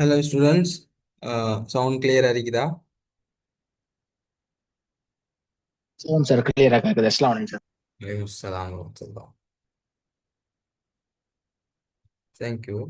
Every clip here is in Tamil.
ஹலோ ஸ்டூடெண்ட்ஸ், சவுண்ட் கிளியரா இருக்குதா? சொல்லுங்க சார், கிளியரா கேக்குது. அஸ்ஸலாமு அலைக்கும் சார். வலைக்கும் ஸலாம் வரஹ்மத்துல்லாஹ். தேங்க்யூ.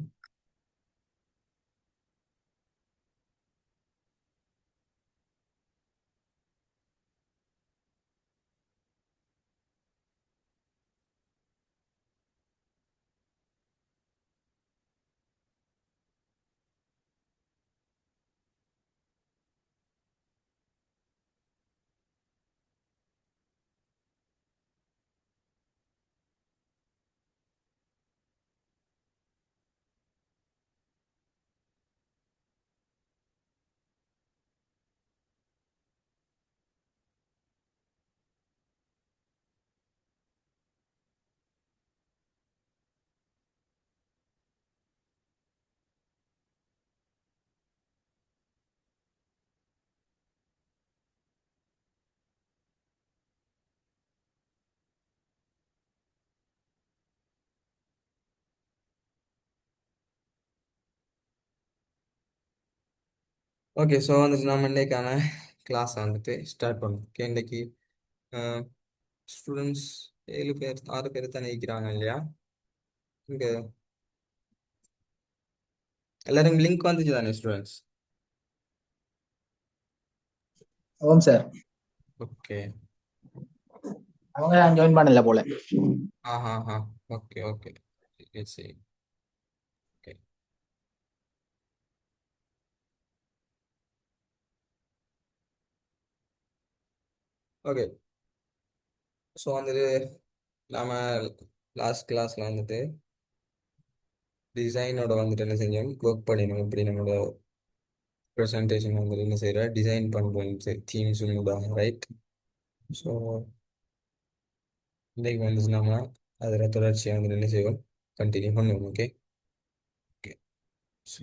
ஓகே, ஸோ வந்துட்டு நம்ம இன்றைக்கான கிளாஸ் வந்துட்டு ஸ்டார்ட் பண்ணுவோம். ஓகே, இன்றைக்கு ஸ்டூடெண்ட்ஸ் 7 பேர் 6 பேர் தானே இருக்கிறாங்க இல்லையா? இங்கே எல்லாரும் லிங்க் வந்துச்சு தானே ஸ்டூடெண்ட்ஸ்? ஓம் சார். ஓகே. அவங்க ஜாயின் பண்ணல போல. ஆஹா. Okay okay. சரி சரி. Okay okay. ஸோ வந்துட்டு நாம லாஸ்ட் கிளாஸில் வந்துட்டு டிசைனோட வந்துட்டு என்ன செஞ்சோம், ஒர்க் பண்ணினோம். இப்படி நம்மளோட ப்ரெசன்டேஷன் வந்துட்டு என்ன செய்கிற டிசைன் பண்ணுறோம் தீம்ஸ் மூடாக, ரைட்? ஸோ இன்றைக்கு வந்துட்டு நம்ம அதில் தொடர்ச்சியாக வந்துட்டு என்ன செய்வோம், கண்டினியூ பண்ணுவோம். Okay okay. ஸோ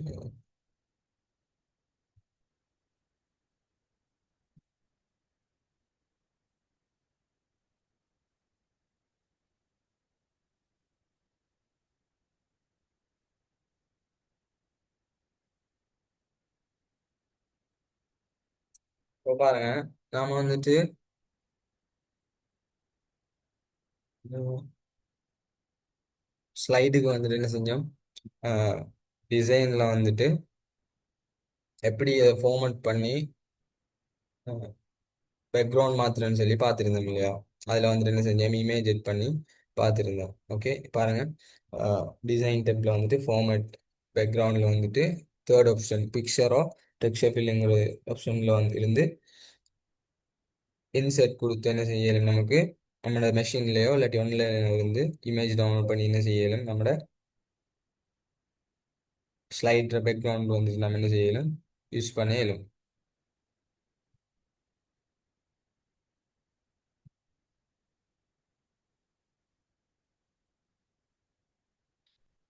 இப்போ பாருங்க, நாம வந்துட்டு ஸ்லைடுக்கு வந்துட்டு என்ன செஞ்சோம், டிசைனில் வந்துட்டு எப்படி அதை ஃபார்மட் பண்ணி பேக்ரவுண்ட் மாத்திரன்னு சொல்லி பார்த்துருந்தோம் இல்லையா? அதில் வந்துட்டு என்ன செஞ்சோம், இமேஜ் எட் பண்ணி பார்த்துருந்தோம். ஓகே பாருங்க, டிசைன் டெப்ல வந்துட்டு ஃபார்மட் பேக்ரவுண்டில் வந்துட்டு தேர்ட் ஆப்ஷன் பிக்சரோ டெக்ஸ்சர் ஃபில்லுங்கிற ஆப்ஷனில் வந்து இருந்து இன்சர்ட் கொடுத்து என்ன செய்யலாம், நமக்கு நம்மளோட மெஷின்லேயோ இல்லாட்டி ஆன்லைனில் இருந்து இமேஜ் டவுன்லோட் பண்ணி என்ன செய்யலாம், நம்மளோட ஸ்லைட்ற பேக்ரவுண்ட் வந்துட்டு நம்ம என்ன செய்யலாம், யூஸ் பண்ண இயலும்.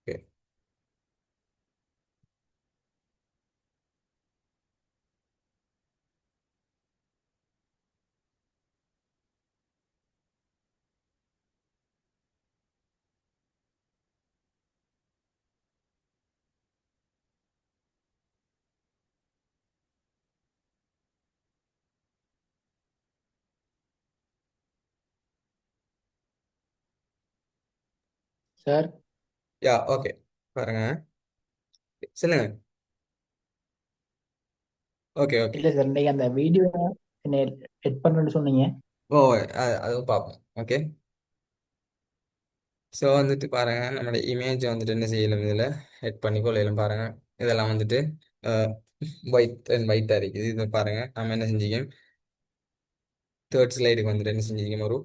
ஓகே. Sir, yeah okay. பாருங்க, சொல்லுங்க. Okay okay. இல்ல சார், இன்னைக்கு அந்த வீடியோ என்ன எட் பண்றேன்னு சொன்னீங்க. ஓ, அதுவும் பார்ப்போம். ஓகே. ஸோ வந்துட்டு பாருங்க, நம்மளோட இமேஜ் வந்துட்டு என்ன செய்யலாம், இதில் ஹெட் பண்ணி கொள்ளையிலும். பாருங்க, இதெல்லாம் வந்துட்டு ஒயிட் அண்ட் ஒயிட்டாக இருக்குது. இது பாருங்க, நம்ம என்ன செஞ்சுக்கோம், தேர்ட் ஸ்லைடுக்கு வந்துட்டு என்ன செஞ்சுக்கோம், ஒரு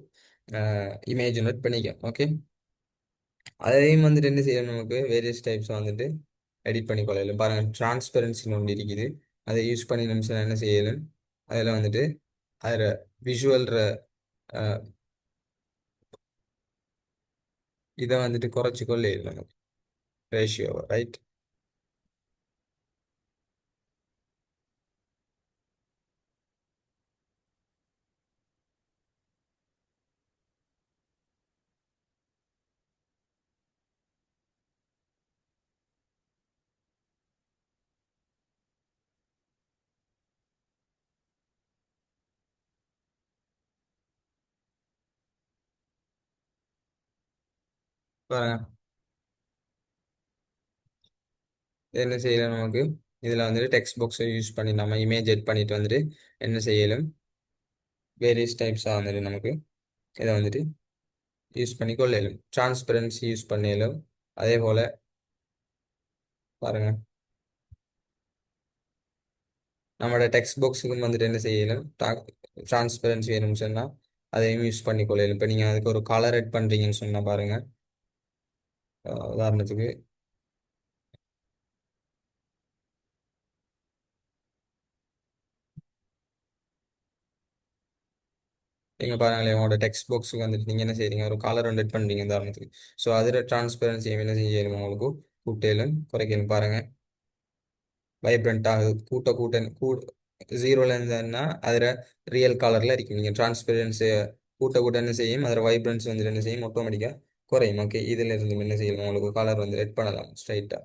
இமேஜ் நோட் பண்ணிக்கோம். ஓகே. அதையும் வந்துட்டு என்ன செய்யணும், நமக்கு வேரியஸ் டைப்ஸ் வந்துட்டு எடிட் பண்ணி கொள்ளையிலும். பாருங்க, டிரான்ஸ்பரன்சின்னு ஒன்று இருக்குது. அதை யூஸ் பண்ணி நிமிஷம் என்ன செய்யலும், அதில் வந்துட்டு அதில் விஷுவல் இதை வந்துட்டு குறைச்சி கொள்ளையிலும் ரேஷியோ, ரைட்? பாருங்க என்ன செய்யலாம் நமக்கு. இதில் வந்துட்டு டெக்ஸ்ட் பாக்ஸை யூஸ் பண்ணி நம்ம இமேஜ் எட் பண்ணிட்டு வந்துட்டு என்ன செய்யலும், வேரியஸ் டைப்ஸாக வந்துட்டு நமக்கு இதை வந்துட்டு யூஸ் பண்ணி கொள்ளலும், டிரான்ஸ்பரன்சி யூஸ் பண்ணலும். அதே போல் பாருங்க நம்மளோட டெக்ஸ்ட் பாக்ஸுக்கும் வந்துட்டு என்ன செய்யலும், டிரான்ஸ்பரன்சி வேணும்னு சொன்னால் அதையும் யூஸ் பண்ணி கொள்ளலும். இப்போ நீங்கள் அதுக்கு ஒரு கலர் எட் பண்ணுறீங்கன்னு சொன்னால் பாருங்க, உதாரணத்துக்கு நீங்கள் பாருங்களேன், உங்களோட டெக்ஸ்ட் பாக்ஸுக்கு வந்துட்டு நீங்கள் என்ன செய்றீங்க, ஒரு கலர் ஒன்று எட் பண்ணுறீங்க உதாரணத்துக்கு. ஸோ அதில் டிரான்ஸ்பரன்சி என்ன செய்யணும் உங்களுக்கு, கூட்டையிலும் குறைக்கணும் பாருங்க. வைப்ரண்ட்டாக கூட்ட கூட்ட ஜீரோல இருந்ததுன்னா அதில் ரியல் கலரில் இருக்கும். நீங்கள் டிரான்ஸ்பரன்சி கூட்ட கூட்ட என்ன செய்யும், அதில் வைப்ரன்ஸ் வந்து என்ன செய்யும், ஆட்டோமேட்டிக்காக குறையும். ஓகே, இதில் இருந்து என்ன செய்யணும், உங்களுக்கு கலர் வந்து ரெட் பண்ணலாம் ஸ்ட்ரைட்டாக.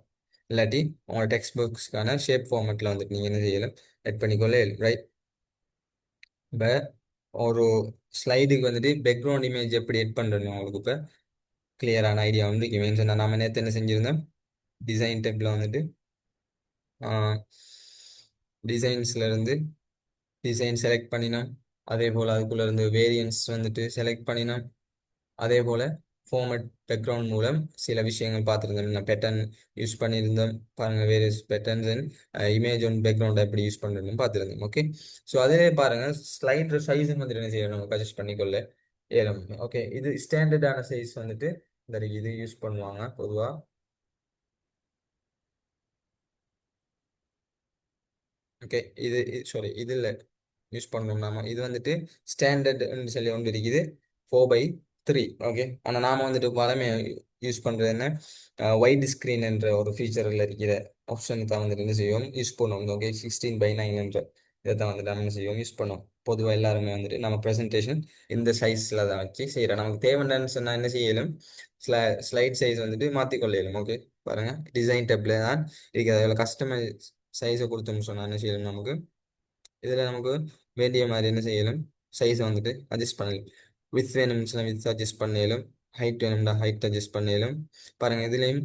இல்லாட்டி உங்களோட டெக்ஸ்ட் புக்ஸ்க்கான ஷேப் ஃபார்மேட்டில் வந்துட்டு நீங்கள் என்ன செய்யலாம், ரெட் பண்ணிக்கொள்ள ரைட். இப்போ ஒரு ஸ்லைடுக்கு வந்துட்டு பேக்ரவுண்ட் இமேஜ் எப்படி எட் பண்ணுறோம் உங்களுக்கு இப்போ கிளியரான ஐடியா வந்து இருக்கு. நாம நேற்று என்ன செஞ்சுருந்தோம், டிசைன் டேப்பில் வந்துட்டு டிசைன்ஸ்ல இருந்து டிசைன் செலக்ட் பண்ணினோம். அதே போல் அதுக்குள்ள இருந்து வேரியன்ஸ் வந்துட்டு செலக்ட் பண்ணினோம். அதே போல் ஃபார்மட் பேக்ரவுண்ட் மூலம் சில விஷயங்கள் பார்த்துருந்தோம். நான் பேட்டர்ன் யூஸ் பண்ணியிருந்தோம் பாருங்கள், various patterns and image on பேக்ரவுண்டை எப்படி யூஸ் பண்ணுறதுன்னு பார்த்துருந்தோம். ஓகே, ஸோ அதே பாருங்கள் ஸ்லைட் சைஸ் வந்துட்டு என்ன செய்யணும், நம்ம அட்ஜஸ்ட் பண்ணிக்கொள்ள ஏலம். ஓகே, இது ஸ்டாண்டர்டான சைஸ் வந்துட்டு இந்த இது யூஸ் பண்ணுவாங்க பொதுவாக. ஓகே, இது சாரி இதில் யூஸ் பண்ணோம் நாம. இது வந்துட்டு ஸ்டாண்டர்ட்னு சொல்லி ஒன்று இருக்குது, 4:3. ஓகே, ஆனால் நாம வந்துட்டு வளமே யூஸ் பண்ணுறது என்ன, வைட் ஸ்க்ரீன் என்ற ஒரு ஃபீச்சரில் இருக்கிற ஆப்ஷன் தான் வந்துட்டு என்ன செய்வோம், யூஸ் பண்ணுவோம். ஓகே, 16:9 என்ற இதை தான் வந்துட்டு நம்ம என்ன செய்வோம், யூஸ் பண்ணுவோம். பொதுவாக எல்லாருமே வந்துட்டு நம்ம ப்ரெசன்டேஷன் இந்த சைஸில் தான் வச்சு செய்கிறோம். நமக்கு தேவைன்னு சொன்னால் என்ன செய்யலும், ஸ்லைட் சைஸ் வந்துட்டு மாற்றிக்கொள்ளையிலும். ஓகே, பாருங்கள் டிசைன் டேப்ல தான் இருக்குது. அதில் கஸ்டமைஸ் சைஸை கொடுத்தோம்னு சொன்னால் என்ன செய்யலும், நமக்கு இதில் நமக்கு வேண்டிய மாதிரி என்ன செய்யலும், சைஸை வந்துட்டு அட்ஜஸ்ட் பண்ணலாம். வித் வேணும்னா வித் அட்ஜஸ்ட் பண்ணலும், ஹைட் வேணும்னா ஹைட் அட்ஜஸ்ட் பண்ணலும். பாருங்கள் இதுலேயும்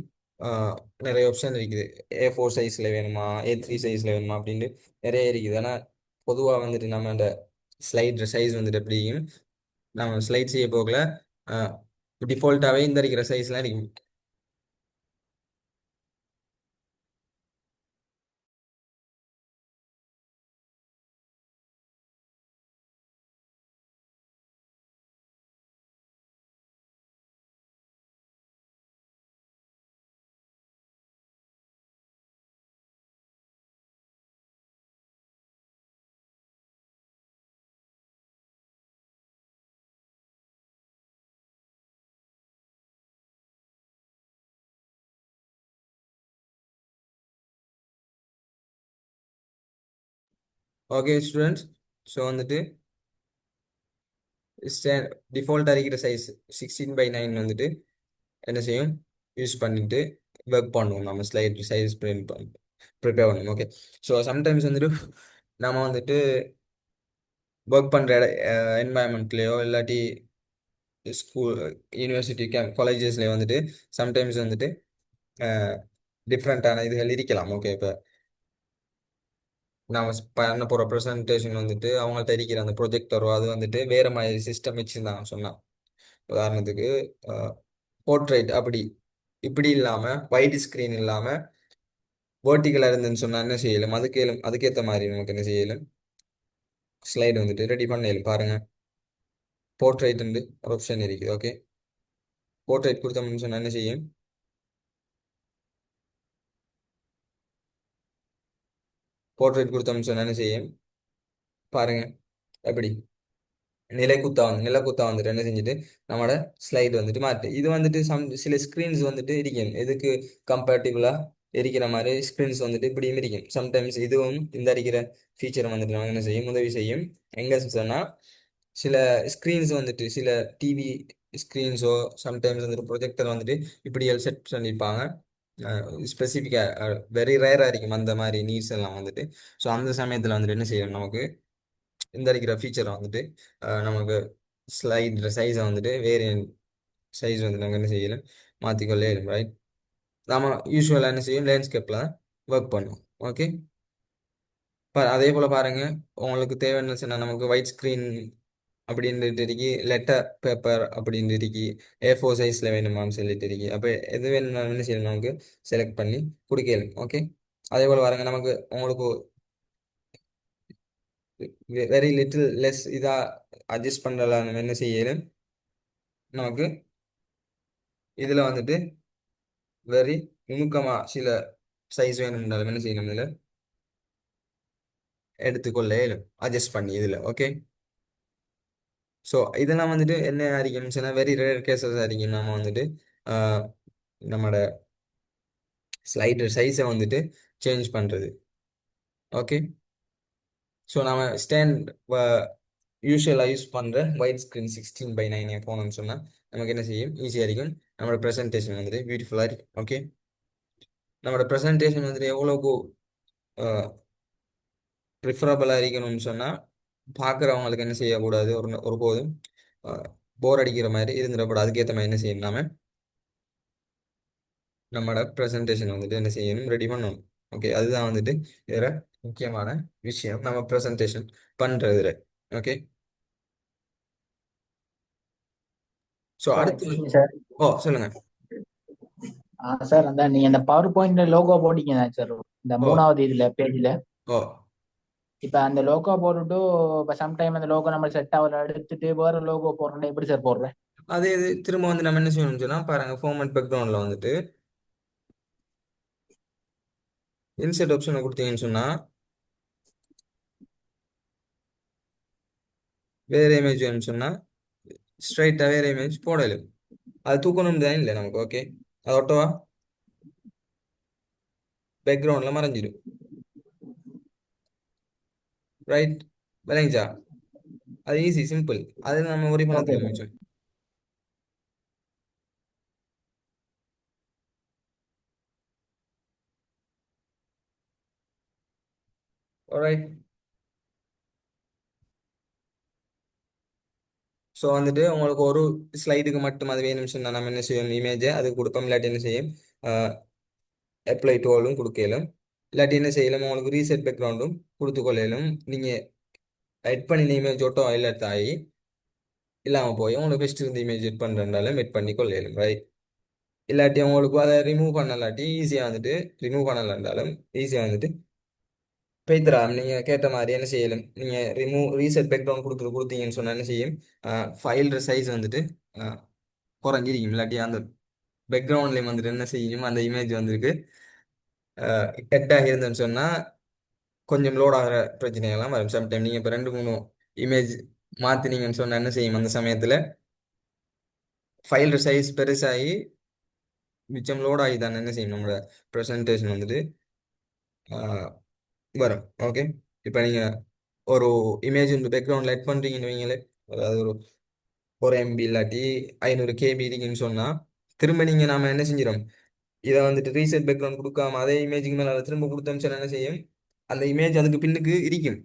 நிறைய ஆப்ஷன் இருக்குது. A4 சைஸில் வேணுமா, A3 சைஸில் வேணுமா அப்படின்ட்டு நிறைய இருக்குது. ஆனால் பொதுவாக வந்துட்டு நம்ம அந்த ஸ்லைட் சைஸ் வந்துட்டு எப்படியும் நம்ம ஸ்லைட் செய்ய போகல டிஃபால்ட்டாகவே இந்த இருக்கிற சைஸ்லாம் இருக்கும். ஓகே ஸ்டூடெண்ட்ஸ், ஸோ வந்துட்டு டிஃபால்ட்டாக இருக்கிற சைஸ் 16:9 வந்துட்டு என்ன செய்யும், யூஸ் பண்ணிட்டு ஒர்க் பண்ணுவோம். நம்ம ஸ்லைட் சைஸ் ப்ரிப்பேர் பண்ணுவோம். ஓகே, ஸோ சம்டைம்ஸ் வந்துட்டு நம்ம வந்துட்டு ஒர்க் பண்ணுற என்வாயன்மெண்ட்லேயோ இல்லாட்டி ஸ்கூல் யூனிவர்சிட்டி காலேஜஸ்லேயோ வந்துட்டு சம்டைம்ஸ் வந்துட்டு டிஃப்ரெண்ட்டான இதுகள் இருக்கலாம். ஓகே, இப்போ நம்ம பண்ண போகிற ப்ரெசன்டேஷன் வந்துட்டு அவங்கள்ட்ட இருக்கிற அந்த ப்ரொஜெக்டரோ அது வந்துட்டு வேறு மாதிரி சிஸ்டம் வச்சுருந்தாங்க சொன்னால், உதாரணத்துக்கு போர்ட்ரைட் அப்படி இப்படி இல்லாமல் வைட் ஸ்க்ரீன் இல்லாமல் வேர்ட்டிக்கலாக இருந்துன்னு சொன்னால் என்ன செய்யலும், அதுக்கேற்ற மாதிரி நமக்கு என்ன செய்யலும், ஸ்லைடு வந்துட்டு ரெடி பண்ணலும். பாருங்கள் போர்ட்ரைட் ஒரு ஆப்ஷன் இருக்குது. ஓகே, போர்ட்ரைட் கொடுத்தோம்னு சொன்னால் என்ன செய்யும், போர்ட்ரைட் கொடுத்தோம்னு சொன்னால் என்ன செய்யும் பாருங்கள் எப்படி நிலக்குத்தா வந்துட்டு என்ன செஞ்சுட்டு நம்மளோட ஸ்லைடு வந்துட்டு மாட்டு. இது வந்துட்டு சில ஸ்க்ரீன்ஸ் வந்துட்டு இருக்கும், எதுக்கு கம்பேட்டிபிளாக இருக்கிற மாதிரி ஸ்க்ரீன்ஸ் வந்துட்டு இப்படியும் இருக்கும். சம்டைம்ஸ் இதுவும் இந்த அடிக்கிற ஃபீச்சரை வந்துட்டு நம்ம என்ன செய்யும், உதவி செய்யும். எங்கே சொன்னால் சில ஸ்க்ரீன்ஸ் வந்துட்டு சில டிவி ஸ்க்ரீன்ஸோ சம்டைம்ஸ் வந்துட்டு ப்ரொஜெக்டர் வந்துட்டு இப்படி செட் பண்ணியிருப்பாங்க. ஸ்பெசிஃபிக்காக வெரி ரேராக இருக்கும் அந்த மாதிரி நீட்ஸ் எல்லாம் வந்துட்டு. ஸோ அந்த சமயத்தில் வந்துட்டு என்ன செய்யணும், நமக்கு இந்த இருக்கிற ஃபீச்சரை வந்துட்டு நமக்கு ஸ்லைட் சைஸை வந்துட்டு வேரியன்ட் சைஸ் வந்து நம்ம என்ன செய்யலாம், மாற்றிக்கொள்ளே ரைட். நாம யூஸ்வலாக என்ன செய்யும், லேண்ட்ஸ்கேப்பில் ஒர்க் பண்ணுவோம். ஓகே, அதே போல் பாருங்க, உங்களுக்கு தேவைன்னு சொன்னால் நமக்கு ஒயிட் ஸ்க்ரீன் அப்படின்ட்டு இருக்கி, லெட்டர் பேப்பர் அப்படின்ட்டு இருக்கி, A4 சைஸில் வேணுமான்னு சொல்லிட்டு இருக்கி. அப்போ எது வேணும்னாலும் என்ன செய்யணும், நமக்கு செலக்ட் பண்ணி கொடுக்கலாம். ஓகே, அதே போல் பாருங்க, நமக்கு உங்களுக்கு வெரி லிட்டில் லெஸ் இதாக அட்ஜஸ்ட் பண்ணுறலாம். நம்ம என்ன செய்யணும், நமக்கு இதில் வந்துட்டு வெரி நுணுக்கமாக சில சைஸ் வேணும்னாலும் என்ன செய்யணும், இதில் எடுத்துக்கொள்ள இயலும் அட்ஜஸ்ட் பண்ணி இதில். ஓகே, ஸோ இதெல்லாம் வந்துட்டு என்ன ஆയിരിக்கும்னு சொன்னால் வெரி ரேர் கேசஸ் ஆയിരിக்கும். நம்ம வந்துட்டு ஆஹ், நம்மளோட ஸ்லைடர் சைஸை வந்துட்டு சேஞ்ச் பண்ணுறது. ஓகே, ஸோ நம்ம ஸ்டாண்ட் யூஸ்வலாக யூஸ் பண்ணுற ஒயிட் ஸ்க்ரீன் 16:9 போனோம்னு சொன்னால் நமக்கு என்ன செய்யும், ஈஸியாக இருக்கும். நம்மளோட ப்ரெசன்டேஷன் வந்துட்டு பியூட்டிஃபுல்லாக இருக்கும். ஓகே, நம்மளோட ப்ரெசன்டேஷன் வந்துட்டு எவ்வளோக்கு ப்ரிஃபரபிளாக இருக்கணும்னு சொன்னால் பார்க்குறவங்களுக்கு என்ன செய்யக்கூடாது, ஒரு போதும் போர் அடிக்கிற மாதிரி இருந்துடக்கூடாது. அதுக்கேற்ற மாதிரி என்ன செய்யணும், நாம நம்மளோட ப்ரெசன்டேஷன் வந்துட்டு என்ன செய்யணும், ரெடி பண்ணணும். ஓகே, அதுதான் வந்துட்டு வேற முக்கியமான விஷயம் நம்ம ப்ரெசன்டேஷன் பண்ணுறதுல. ஓகே, ஸோ சார் அடுத்து. Excuse me sir. ஓ, சொல்லுங்க. சார் அந்த நீங்க அந்த பவர் பாயிண்ட் லோகோ போட்டீங்க சார், இந்த ஓ, மூணாவது இதுல பேஜ்ல. ஓ, இப்ப அந்த லோகோ போட்டுட்டு இப்ப சம்டைம் அந்த லோகோ நம்ம செட் ஆகல எடுத்துட்டு வேற லோகோ போடுறேன், எப்படி சார் போடுறேன்? அதே இது திரும்ப வந்து நம்ம என்ன செய்யணும்னு சொன்னால் பாருங்க, ஃபார்மட் பேக்ரவுண்டில் வந்துட்டு இன்செர்ட் ஆப்ஷனை கொடுத்தீங்கன்னு சொன்னால் வேறு இமேஜ் வேணும்னு சொன்னால் ஸ்ட்ரைட்டாக வேறு இமேஜ் போடலும். அது தூக்கணும் தான் இல்லை நமக்கு. ஓகே, அது ஒட்டவா பேக்ரவுண்டில் மறைஞ்சிடும். ரைட், விளைஞ்சா அது ஈஸி சிம்பிள். அது நம்ம ஒரே பண்ண ஓகே தேவை சார். மிச்சம். ரைட், ஸோ வந்துட்டு உங்களுக்கு ஒரு ஸ்லைடுக்கு மட்டும் அது வேணும்னு சொன்னால் நம்ம என்ன செய்யும், இமேஜை அது கொடுப்போம். இல்லாட்டி என்ன செய்யும், அப்ளை டோலும் கொடுக்கலும். இல்லாட்டி என்ன செய்யலாம், உங்களுக்கு ரீசெட் பேக்ரவுண்டும் கொடுத்து கொள்ளலும். நீங்கள் எட் பண்ணின இமேஜ் ஒட்டோ இல்லாட்டி ஆகி இல்லாமல் போய் உங்களுக்கு ஃபஸ்ட் இருந்த இமேஜ் எட் பண்ணுறதாலும் எட் பண்ணி கொள்ளலும். ரைட், இல்லாட்டி உங்களுக்கு அதை ரிமூவ் பண்ணலாட்டி ஈஸியாக வந்துட்டு ரிமூவ் பண்ணலாண்டாலும் ஈஸியாக வந்துட்டு பெய்தராம். நீங்கள் கேட்ட மாதிரி என்ன செய்யலும், நீங்கள் ரீசெட் பேக்ரவுண்ட் கொடுத்தீங்கன்னு சொன்னால் என்ன செய்யும், ஃபைல் சைஸ் வந்துட்டு அஹ், குறைஞ்சிருக்கும். இல்லாட்டி அந்த பேக்ரவுண்ட்லேயும் வந்துட்டு என்ன செய்யும், அந்த இமேஜ் வந்துருக்கு ஹெட்டாக இருந்தேன்னு சொன்னால் கொஞ்சம் லோட் ஆகிற பிரச்சனைகள்லாம் வரும். சம்டைம் நீங்கள் இப்போ 2 3 இமேஜ் மாற்றினீங்கன்னு சொன்னால் என்ன செய்யும், அந்த சமயத்தில் ஃபைல் சைஸ் பெருசாகி மிச்சம் லோட் ஆகி தானே என்ன செய்யும், நம்மளோட ப்ரெசன்டேஷன் வந்துட்டு ஆஹ், வரும். ஓகே, இப்போ நீங்கள் ஒரு இமேஜ் இந்த பேக்ரவுண்டில் ஆட் பண்ணுறீங்கன்னு வைங்களே, அதாவது ஒரு MB இல்லாட்டி 500 KB இருக்குன்னு சொன்னால் திரும்ப நீங்கள் நாம என்ன செஞ்சிடும், இதை வந்துட்டு ரீசெட் பேக்ரவுண்ட் கொடுக்காம அதே இமேஜுக்கு மேலே அதை திரும்ப கொடுத்தோம்னு சொன்னா என்ன செய்யும், அந்த இமேஜ் அதுக்கு பின்னுக்கு இருக்கும்.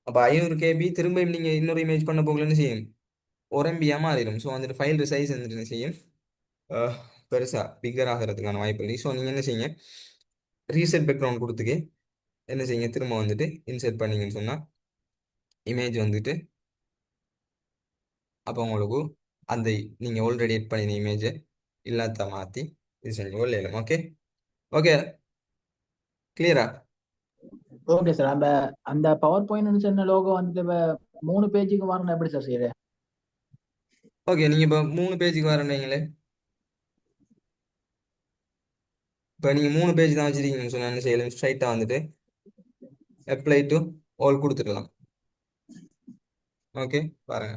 அப்போ 500 KB திரும்ப நீங்கள் இன்னொரு இமேஜ் பண்ண போகல என்ன செய்யும், ஒரு MB மாறிடும். ஸோ வந்துட்டு ஃபைல் சைஸ் வந்துட்டு என்ன செய்யும், அஹ், பெருசா பிக்கர் ஆகிறதுக்கான வாய்ப்பு இல்லை. ஸோ நீங்கள் என்ன செய்யுங்க, ரீசெட் பேக்ரவுண்ட் கொடுத்துக்கு என்ன செய்யுங்க, திரும்ப வந்துட்டு இன்செர்ட் பண்ணீங்கன்னு சொன்னால் இமேஜ் வந்துட்டு அப்போ உங்களுக்கு அந்த நீங்கள் ஆல்ரெடி எட் பண்ணின இமேஜை இல்லாத மாற்றி இது செஞ்சு கொள்ளலாம். ஓகே, ஓகே, கிளியரா? Okay sir. அந்த அந்த பவர் பாயிண்ட் சொன்ன லோகோ வந்து இப்ப 3 பேஜுக்கு வரணும், எப்படி சார் செய்யுது? ஓகே, நீங்கள் இப்போ 3 பேஜுக்கு வரீங்களே, இப்போ நீங்கள் 3 பேஜ் தான் வச்சிருக்கீங்கன்னு சொன்னால் என்ன செய்யலாம், ஸ்ட்ரைட்டாக வந்துட்டு அப்ளை டு ஆல் கொடுத்துடலாம். ஓகே, பாருங்க,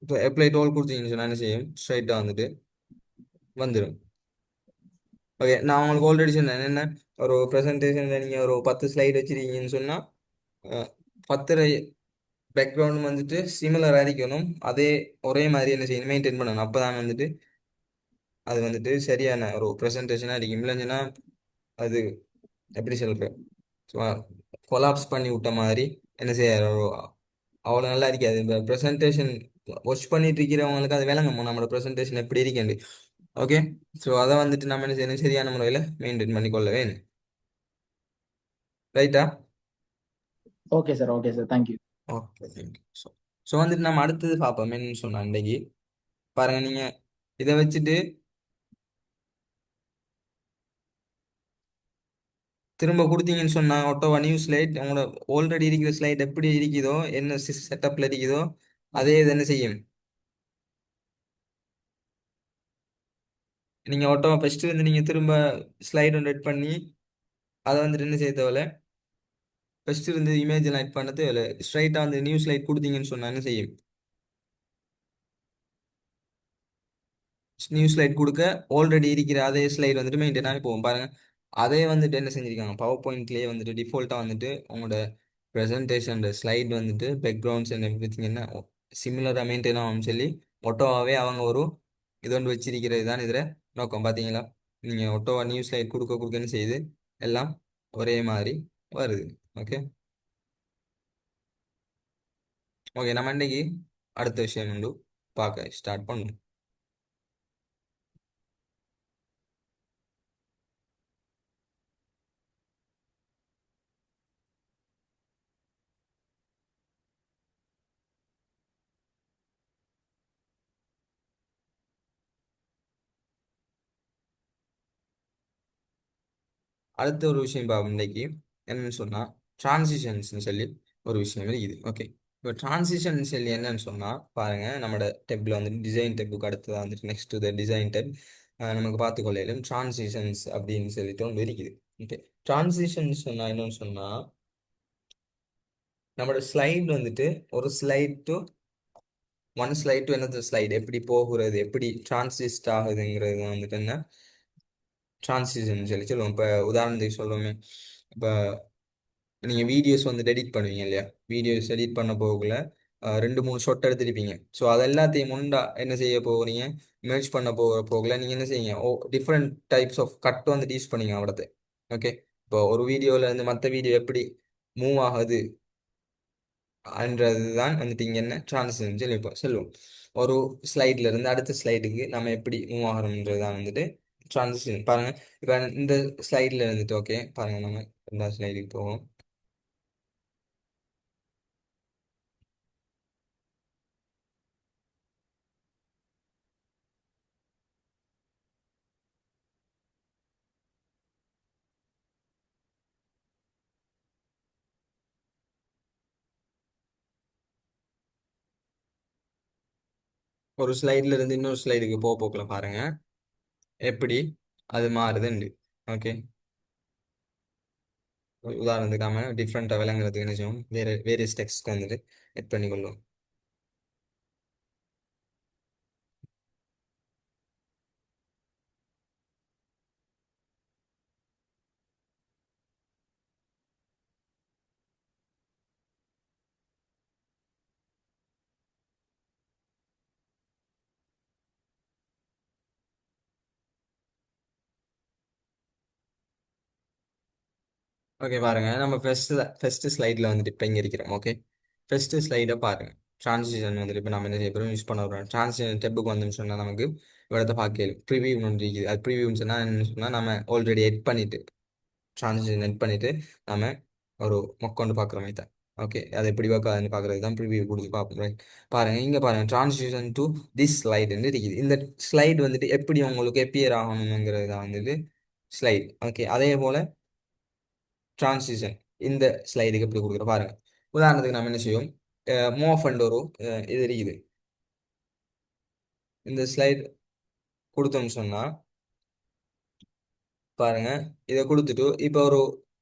இப்போ அப்ளை டு ஆல் கொடுத்தீங்கன்னு சொன்னால் என்ன செய்யும், ஸ்ட்ரைட்டாக வந்துட்டு வந்துடும். ஓகே, நான் உங்களுக்கு ஆல்ரெடி சொன்னேன் என்ன, ஒரு ப்ரெசன்டேஷனில் நீங்கள் ஒரு 10 ஸ்லைடு வச்சிருக்கீங்கன்னு சொன்னால் 10 பேக்ரவுண்ட் வந்துட்டு சிமிலராக இருக்கணும். அதே ஒரே மாதிரி என்ன செய்யணும், மெயின்டைன் பண்ணணும். அப்போ தான் வந்துட்டு அது வந்துட்டு சரியான ஒரு ப்ரெசன்டேஷனாக இருக்கும். இல்லைன்னா அது எப்படி சொல்கிறேன், சும்மா கொலாப்ஸ் பண்ணி விட்ட மாதிரி என்ன செய்ய அவ்வளோ நல்லா இருக்காது. இந்த ப்ரெசன்டேஷன் வாட்ச் பண்ணிட்டு இருக்கிறவங்களுக்கு அது விளங்கும் நம்மளோட ப்ரெசன்டேஷன் எப்படி இருக்கேன். ஓகே. ஸோ அதை வந்துட்டு நம்ம என்ன செய்யணும், சரியான முறையில் மெயின்டைன் பண்ணிக்கொள்ள வேணும். ரைட்டா? Okay sir, okay sir, thank you. Okay, thank you. So so வந்துட்டு நம்ம அடுத்தது பார்ப்போம். என்னன்னு சொன்னா அன்றைக்கு பாருங்க, நீங்க இதை வச்சுட்டு திரும்ப கொடுத்தீங்கன்னு சொன்னா ஒட்டோவா நியூ ஸ்லைட் உங்களோட ஆல்ரெடி இருக்கிற ஸ்லைட் எப்படி இருக்குதோ, என்ன செட்டப்ல இருக்குதோ, அதே இது என்ன செய்யும். நீங்க ஒட்டோவா ஃபர்ஸ்ட் வந்து நீங்க திரும்ப ஸ்லைட் ஒன்று எட் பண்ணி அதை வந்துட்டு என்ன செய்ய தேவையில்ல, ஃபர்ஸ்ட் இருந்து இமேஜ் எல்லாம் எட் பண்ண தேவையில்ல. ஸ்ட்ரைட்டா வந்து நியூ ஸ்லைட் கொடுத்தீங்கன்னு சொன்னா என்ன செய்யும், நியூ ஸ்லைட் கொடுக்க ஆல்ரெடி இருக்கிற அதே ஸ்லைட் வந்துட்டு மெயின்டைன் ஆகி போகும். பாருங்க, அதே வந்துட்டு என்ன செஞ்சிருக்காங்க, பவர் பாயிண்ட்லேயே வந்துட்டு டிஃபால்ட்டா வந்துட்டு உங்களோட ப்ரெசன்டேஷன் ஸ்லைட் வந்துட்டு பேக்ரவுண்ட்ஸ் அண்ட் எவ்ரிதிங் என்ன சிமிலராக மெயின்டைன் ஆகும்னு சொல்லி ஒட்டோவாவே அவங்க ஒரு இது ஒன்று வச்சிருக்கிறது தான் இதில் நோக்கம். பார்த்தீங்களா? நீங்கள் ஒட்டோவா நியூ ஸ்லைட் கொடுக்க கொடுக்கன்னு செய்யுது, எல்லாம் ஒரே மாதிரி வருது. ஓகே. ஓகே, நம்ம இன்னைக்கு அடுத்த விஷயம் உண்டு பார்க்க ஸ்டார்ட் பண்ணுவோம். அடுத்த ஒரு விஷயம் பார்ப்போம் இன்னைக்கு. என்னன்னு சொன்னா டிரான்சிஷன்ஸ்னு சொல்லி ஒரு விஷயம் இருக்குது. ஓகே. இப்போ டிரான்சிஷன் சொல்லி என்னன்னு சொன்னா பாருங்க, நம்மளோட டெப்ல வந்து டிசைன் டெப்புக்கு அடுத்தது வந்துட்டு நெக்ஸ்ட் த டிசைன் டெப் நமக்கு பார்த்துக்கொள்ளையிலும் டிரான்சிஷன்ஸ் அப்படின்னு சொல்லிட்டு ஒன்று இருக்குது. ஓகே. டிரான்சிஷன்ஸ் சொன்னா என்னன்னு சொன்னா நம்மளோட ஸ்லைட் வந்துட்டு ஒரு slide to one slide to another slide எப்படி போகிறது, எப்படி டிரான்சிஸ்ட் ஆகுதுங்கிறது வந்துட்டு என்ன டிரான்சிஷன் சொல்லி சொல்லுவோம். இப்போ உதாரணத்துக்கு சொல்லுவோமே, இப்போ நீங்கள் வீடியோஸ் வந்து எடிட் பண்ணுவீங்க இல்லையா, வீடியோஸ் எடிட் பண்ண போகல ரெண்டு மூணு ஷாட் எடுத்திருப்பீங்க. ஸோ அது எல்லாத்தையும் முண்டா என்ன செய்ய போகிறீங்க, மெர்ஜ் பண்ண போகல நீங்கள் என்ன செய்யுங்க, டிஃப்ரெண்ட் டைப்ஸ் ஆஃப் கட் வந்து யூஸ் பண்ணீங்க அவ்வளோது. ஓகே. இப்போ ஒரு வீடியோவில் இருந்து மற்ற வீடியோ எப்படி மூவ் ஆகுது என்றது தான் வந்துட்டு இங்கே என்ன டிரான்சிஷன் சொல்லி இப்போ சொல்லுவோம். ஒரு ஸ்லைட்ல இருந்து அடுத்த ஸ்லைடுக்கு நம்ம எப்படி மூவ் ஆகிறோம்ன்றது தான் வந்துட்டு டிரான்சிஷன். பாருங்க, இப்போ இந்த ஸ்லைட்ல இருந்துட்டு ஓகே பாருங்க, நம்ம ரெண்டாவது ஸ்லைடுக்கு போவோம். ஒரு ஸ்லைட்ல இருந்து இன்னொரு ஸ்லைடுக்கு போகல பாருங்க எப்படி அது மாறுதுண்டு. ஓகே. உதாரணத்துக்கு நாம டிஃப்ரெண்ட்டாக விளங்குறதுக்கு என்ன செய்வோம், வேற வேரியஸ் டெக்ஸ்ட் வந்துட்டு எட் பண்ணிக்கொள்வோம். ஓகே. பாருங்க, நம்ம ஃபர்ஸ்ட் ஸ்லைடில் வந்துட்டு இப்போ இங்கே இருக்கிறோம். ஓகே. ஃபர்ஸ்ட் ஸ்லைடை பாருங்க. டிரான்சிஷன் வந்துட்டு இப்போ நம்ம என்ன செய்ய போகிறோம், யூஸ் பண்ண போகிறோம். டிரான்சிஷன் டெப்புக்கு வந்து சொன்னால் நமக்கு இடத்த பார்க்கலும் ப்ரிவியூ ஒன்று இருக்குது. அது ப்ரிவியூன்னு சொன்னால் என்ன சொன்னால் நம்ம ஆல்ரெடி எட் பண்ணிட்டு டிரான்சிஷன் எட் பண்ணிட்டு நம்ம ஒரு மொக்கொண்டு பார்க்குற மாதிரி தான். ஓகே. அது எப்படி பார்க்காதுன்னு பார்க்குறது தான் ப்ரிவியூ கொடுத்து பார்ப்போம். Right? பாருங்க, இங்கே பாருங்க டிரான்சிஷன் டு திஸ் ஸ்லைடுன்னு இருக்குது. இந்த ஸ்லைடு வந்துட்டு எப்படி உங்களுக்கு எப்பியர் ஆகணுங்கிறது தான் வந்துட்டு ஸ்லைட். ஓகே. அதே போல் டிரான்சிஷன் இந்த ஸ்லைடுக்கு எப்படி கொடுக்குற பாருங்க. உதாரணத்துக்கு நம்ம என்ன செய்வோம், மோஃபண்ட் ஒரு இது இருக்குது. இந்த ஸ்லைடு கொடுத்தோம்னு சொன்னா பாருங்க, இதை கொடுத்துட்டு இப்போ ஒரு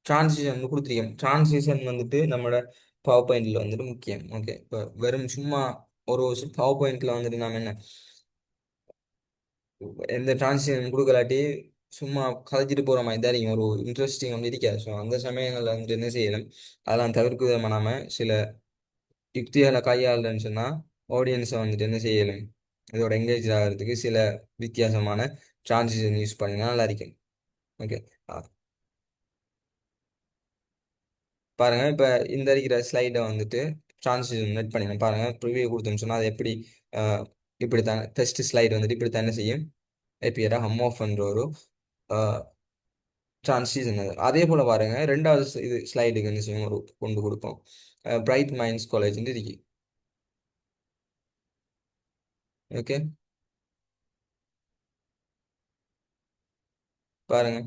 டிரான்சிஷன் கொடுத்துருக்கேன். டிரான்சிஷன் வந்துட்டு நம்மளோட பவர் பாயிண்ட்ல வந்துட்டு முக்கியம். ஓகே. இப்போ வெறும் சும்மா ஒரு பவர் பாயிண்ட்ல வந்துட்டு நாம என்ன எந்த டிரான்சிஷன் கொடுக்கலாட்டி சும்மா கதைச்சிட்டு போற மாதிரி தான் இருக்கும், ஒரு இன்ட்ரெஸ்டிங் வந்து இருக்காது. ஸோ அந்த சமயங்கள்ல வந்துட்டு என்ன செய்யலாம், அதெல்லாம் தவிர்க்க விதமாக நாம சில யுக்திகளை கையாளுன்னு சொன்னா ஆடியன்ஸை வந்துட்டு என்ன செய்யலும், இதோட எங்கேஜ் ஆகிறதுக்கு சில வித்தியாசமான டிரான்சிஷன் யூஸ் பண்ணினா நல்லா இருக்கும். ஓகே. பாருங்க, இப்போ இந்த இருக்கிற ஸ்லைடை வந்துட்டு டிரான்சிஷன் நெட் பண்ணி பாருங்க ப்ரிவியூ கொடுத்தோம்னு சொன்னால் அது எப்படி அஹ், இப்படி தான் டெஸ்ட் ஸ்லைடு வந்துட்டு இப்படி தான் என்ன செய்யும் ஏபிஆரா ஹம் ஆஃப்ன்ற ஒரு டிரான்சிஷன் அதே போல் பாருங்க ரெண்டாவது இது ஸ்லைடுக்கு என்ன செய்யும் ஒரு கொண்டு கொடுப்போம் பிரைட் மைண்ட்ஸ் காலேஜ்னு இருக்கு. ஓகே பாருங்க.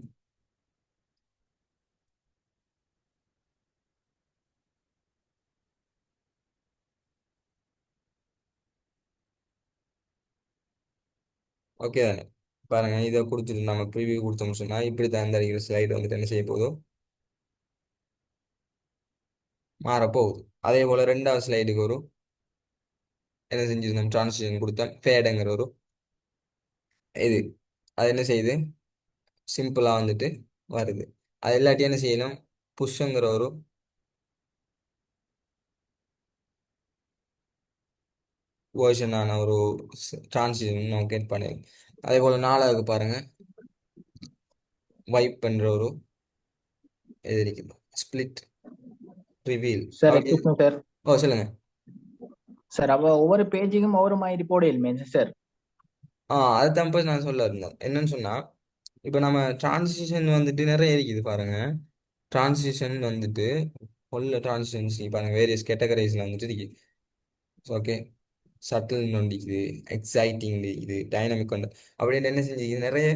ஓகே தானே. பாருங்க இதை கொடுத்துட்டு நம்ம ப்ரிவியூ கொடுத்தோம்னு சொன்னால் இப்படி தான் இந்த இருக்கிற ஸ்லைடு வந்துட்டு என்ன செய்ய போதும் மாறப்போகுது. அதே போல் ரெண்டாவது ஸ்லைடுக்கு ஒரு என்ன செஞ்சிருந்தோம் டிரான்சிஷன் கொடுத்தோம் ஃபேடுங்கிற ஒரு இது அது என்ன செய்யுது சிம்பிளாக வந்துட்டு வருது. அது இல்லாட்டி என்ன செய்யணும் புஷ்ங்கிற ஒரு வேர்ஷனான ஒரு டிரான்சிஷன் நம்ம கெட் பண்ணிடும். அதே போல் நாலாவது பாருங்க வைப் பண்ணுற ஒரு இது இருக்குது ஸ்பிளிட் ரிவீல் சார் அப்படி. Excuse me sir. ஓ சொல்லுங்க. சார் அவ ஒவ்வொரு பேஜுக்கும் ஒவ்வொரு மாதிரி போடையிலுமே சார். அதுதான் போய் நான் சொல்ல இருந்தேன் என்னன்னு சொன்னா இப்போ நம்ம டிரான்சிஷன் வந்துட்டு நிறைய இருக்குது பாருங்க. டிரான்சிஷன் வந்துட்டு உள்ள டிரான்சிஷன்ஸ் பாருங்க வேரியஸ் கேட்டகரைஸ்ல வந்துட்டு இருக்கு. ஓகே சட்டில் நொண்டிக்குது எக்ஸைட்டிங் இருக்குது டைனமிக் கொண்டு அப்படின்னு என்ன செஞ்சுக்குது நிறைய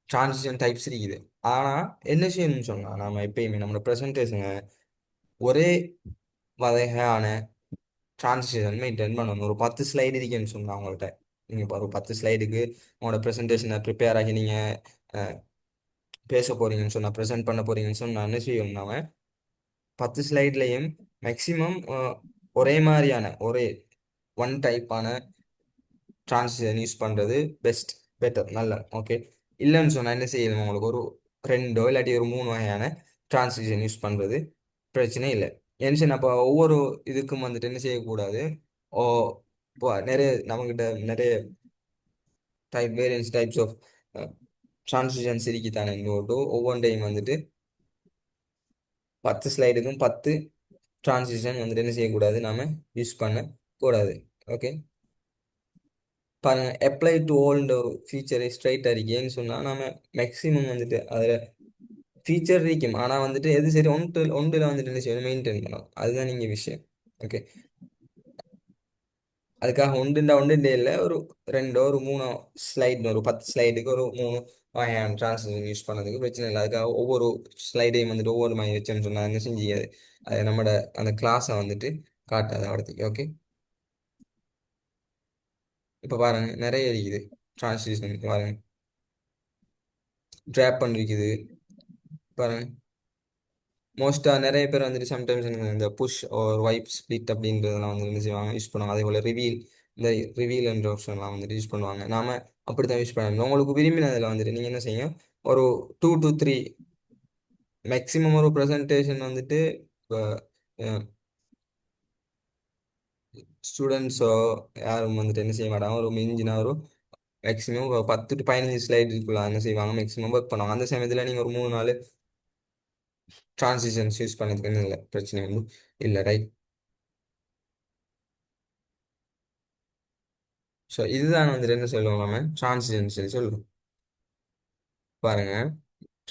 டிரான்சிஷன் டைப்ஸ் இருக்குது. ஆனால் என்ன செய்யணும்னு சொன்னால் நம்ம எப்பயுமே நம்மளோட ப்ரெசன்டேஷனை ஒரே வகையான டிரான்சிஷன் மெயின்டைன் பண்ணணும். ஒரு 10 ஸ்லைடு இருக்குன்னு சொன்னா உங்கள்கிட்ட நீங்கள் இப்போ ஒரு 10 ஸ்லைடுக்கு உங்களோட ப்ரெசன்டேஷனை ப்ரிப்பேர் ஆகி நீங்கள் பேச போறீங்கன்னு சொன்னால் ப்ரெசென்ட் பண்ண போறீங்கன்னு சொன்னால் என்ன செய்யணும் நாம 10 ஸ்லைட்லையும் மேக்ஸிமம் ஒரே மாதிரியான ஒரே ஒன் டைப்பான டிரான்சிஷன் யூஸ் பண்ணுறது பெஸ்ட் பெட்டர் நல்ல. ஓகே இல்லைன்னு சொன்னால் என்ன செய்யணும் உங்களுக்கு ஒரு ரெண்டோ இல்லாட்டி ஒரு மூணு வகையான டிரான்சிஷன் யூஸ் பண்ணுறது பிரச்சனை இல்லை. ஏன்னு சொன்னா அப்போ ஒவ்வொரு இதுக்கும் வந்துட்டு என்ன செய்யக்கூடாது. ஓ இப்போ நிறைய நம்மக்கிட்ட நிறைய வேரியன்ஸ் டைப்ஸ் ஆஃப் டிரான்சிஷன்ஸ் இருக்குதானே போட்டு ஒவ்வொன்றையும் வந்துட்டு 10 ஸ்லைடுக்கும் 10 டிரான்சிஷன் வந்துட்டு என்ன செய்யக்கூடாது நாம யூஸ் பண்ண கூடாது. ஓகே பாருங்க apply to old feature straight இருக்கேன்னு சொன்னால் நாம மேக்ஸிமம் வந்துட்டு அதில் ஃபீச்சர் இருக்கும் ஆனால் வந்துட்டு எது சரி ஒன்றில் வந்துட்டு என்ன செய்யணும் மெயின்டைன் பண்ணணும் அதுதான் நீங்கள் விஷயம். ஓகே அதுக்காக ஒன்றுண்டே இல்லை ஒரு ரெண்டோ ஒரு மூணோ ஸ்லைடு ஒரு 10 ஸ்லைடுக்கு ஒரு மூணு வகையான டிரான்ஸ்லேஷன் யூஸ் பண்ணதுக்கு பிரச்சனை இல்லை. அதுக்காக ஒவ்வொரு ஸ்லைடையும் வந்துட்டு ஒவ்வொரு மாதிரி வச்சோன்னு சொன்னால் என்ன செஞ்சிக்காது அது நம்மட அந்த கிளாஸை வந்துட்டு காட்டாது அடுத்துக்கு. ஓகே இப்போ பாருங்க நிறைய இருக்குது டிரான்ஸ்லேஷன் பாருங்க ட்ராப் பண்ணிருக்குது பாருங்க. மோஸ்ட்டாக நிறைய பேர் வந்துட்டு சம்டைம்ஸ் இந்த புஷ் ஒரு வைப் ஸ்பிளிட் அப்படின்றதெல்லாம் வந்து என்ன செய்வாங்க யூஸ் பண்ணுவாங்க. அதே போல் ரிவீல் இந்த ரிவீல் என்ற ஆப்ஷன்லாம் வந்துட்டு யூஸ் பண்ணுவாங்க. நாம அப்படி தான் யூஸ் பண்ணணும். உங்களுக்கு விரும்பினதில் வந்துட்டு நீங்கள் என்ன செய்யுங்க ஒரு 2 to 3 மேக்ஸிமம் ஒரு ப்ரெசன்டேஷன் வந்துட்டு இப்போ ஸ்டூடெண்ட்ஸோ யாரும் வந்துட்டு என்ன செய்ய மாட்டாங்க ஒரு மிஞ்சினா ஒரு மேக்ஸிமம் 10 to 15 ஸ்லைடுக்குள்ள என்ன செய்வாங்க மேக்ஸிமம் ஒர்க் பண்ணுவாங்க. அந்த சமயத்தில் நீங்கள் ஒரு 3 4 டிரான்சிஷன்ஸ் யூஸ் பண்ணதுக்கு இல்லை பிரச்சனை வந்து இல்லை ரைட். ஸோ இதுதான் வந்துட்டு என்ன சொல்லுவோம் நம்ம டிரான்சிஷன் சொல்லி சொல்லுவோம். பாருங்க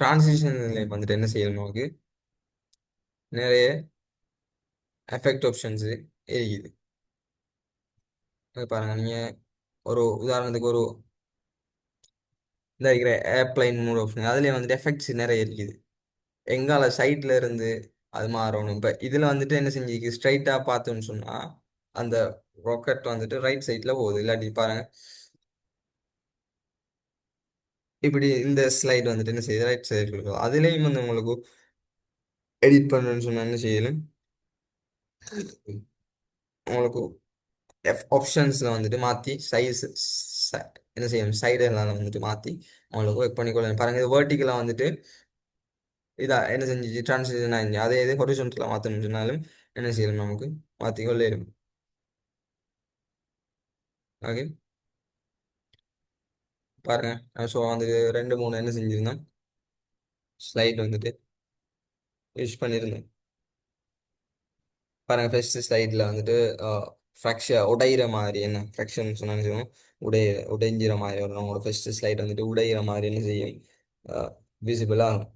டிரான்சிஷன்ல வந்துட்டு என்ன செய்யணும் நமக்கு நிறைய எஃபெக்ட் ஆப்ஷன்ஸ் இருக்குது. அது பாருங்க நீங்க ஒரு உதாரணத்துக்கு ஒரு இந்த இருக்கிற ஏர்ப்ளைன் மூட் ஆப்ஷன் அதுலேயே வந்துட்டு எஃபெக்ட்ஸ் நிறைய இருக்குது. எங்கால சைட்ல இருந்து அது மாறணும். இப்போ இதில் வந்துட்டு என்ன செஞ்சிருக்கு ஸ்ட்ரைட்டாக பார்த்தோன்னு சொன்னால் அந்த ராக்கெட் வந்துட்டு ரைட் சைடில் போகுது. இல்லாட்டி பாருங்க இப்படி இந்த ஸ்லைடு வந்துட்டு என்ன செய்யுது ரைட் சைடு இருக்கும். அதுலேயும் வந்து உங்களுக்கு எடிட் பண்ணணும்னு சொன்னால் என்ன செய்யணும் உங்களுக்கு ஆப்ஷன்ஸில் வந்துட்டு மாற்றி சைஸ் என்ன செய்யணும் சைடு எல்லாம் வந்துட்டு மாற்றி உங்களுக்கு ஒர்க் பண்ணிக்கொள்ளணும். பாருங்க இது வேர்ட்டிக்கலாக வந்துட்டு இதா என்ன செஞ்சிச்சு டிரான்ஸ்லேஷன் ஆயிடுச்சு. அதே இது ஹொரிசோன்டலாக மாற்றணும்னு சொன்னாலும் என்ன செய்யணும் நமக்கு மாற்றி கொள்ளையிடும். ஓகே பாருங்க ஸோ வந்து 2 3 என்ன செஞ்சிருந்தோம் ஸ்லைட் வந்துட்டு யூஸ் பண்ணியிருந்தோம். பாருங்க ஃபர்ஸ்ட் ஸ்லைடில் வந்துட்டு ஃப்ராக்சர் உடையிற மாதிரி என்ன ஃப்ராக்ஷன் சொன்னாலும் உடைஞ்சிற மாதிரி வரும். உங்களோட ஃபர்ஸ்ட் ஸ்லைட் வந்துட்டு உடையிற மாதிரி என்ன செய்யும், விசிபிள் ஆகும்.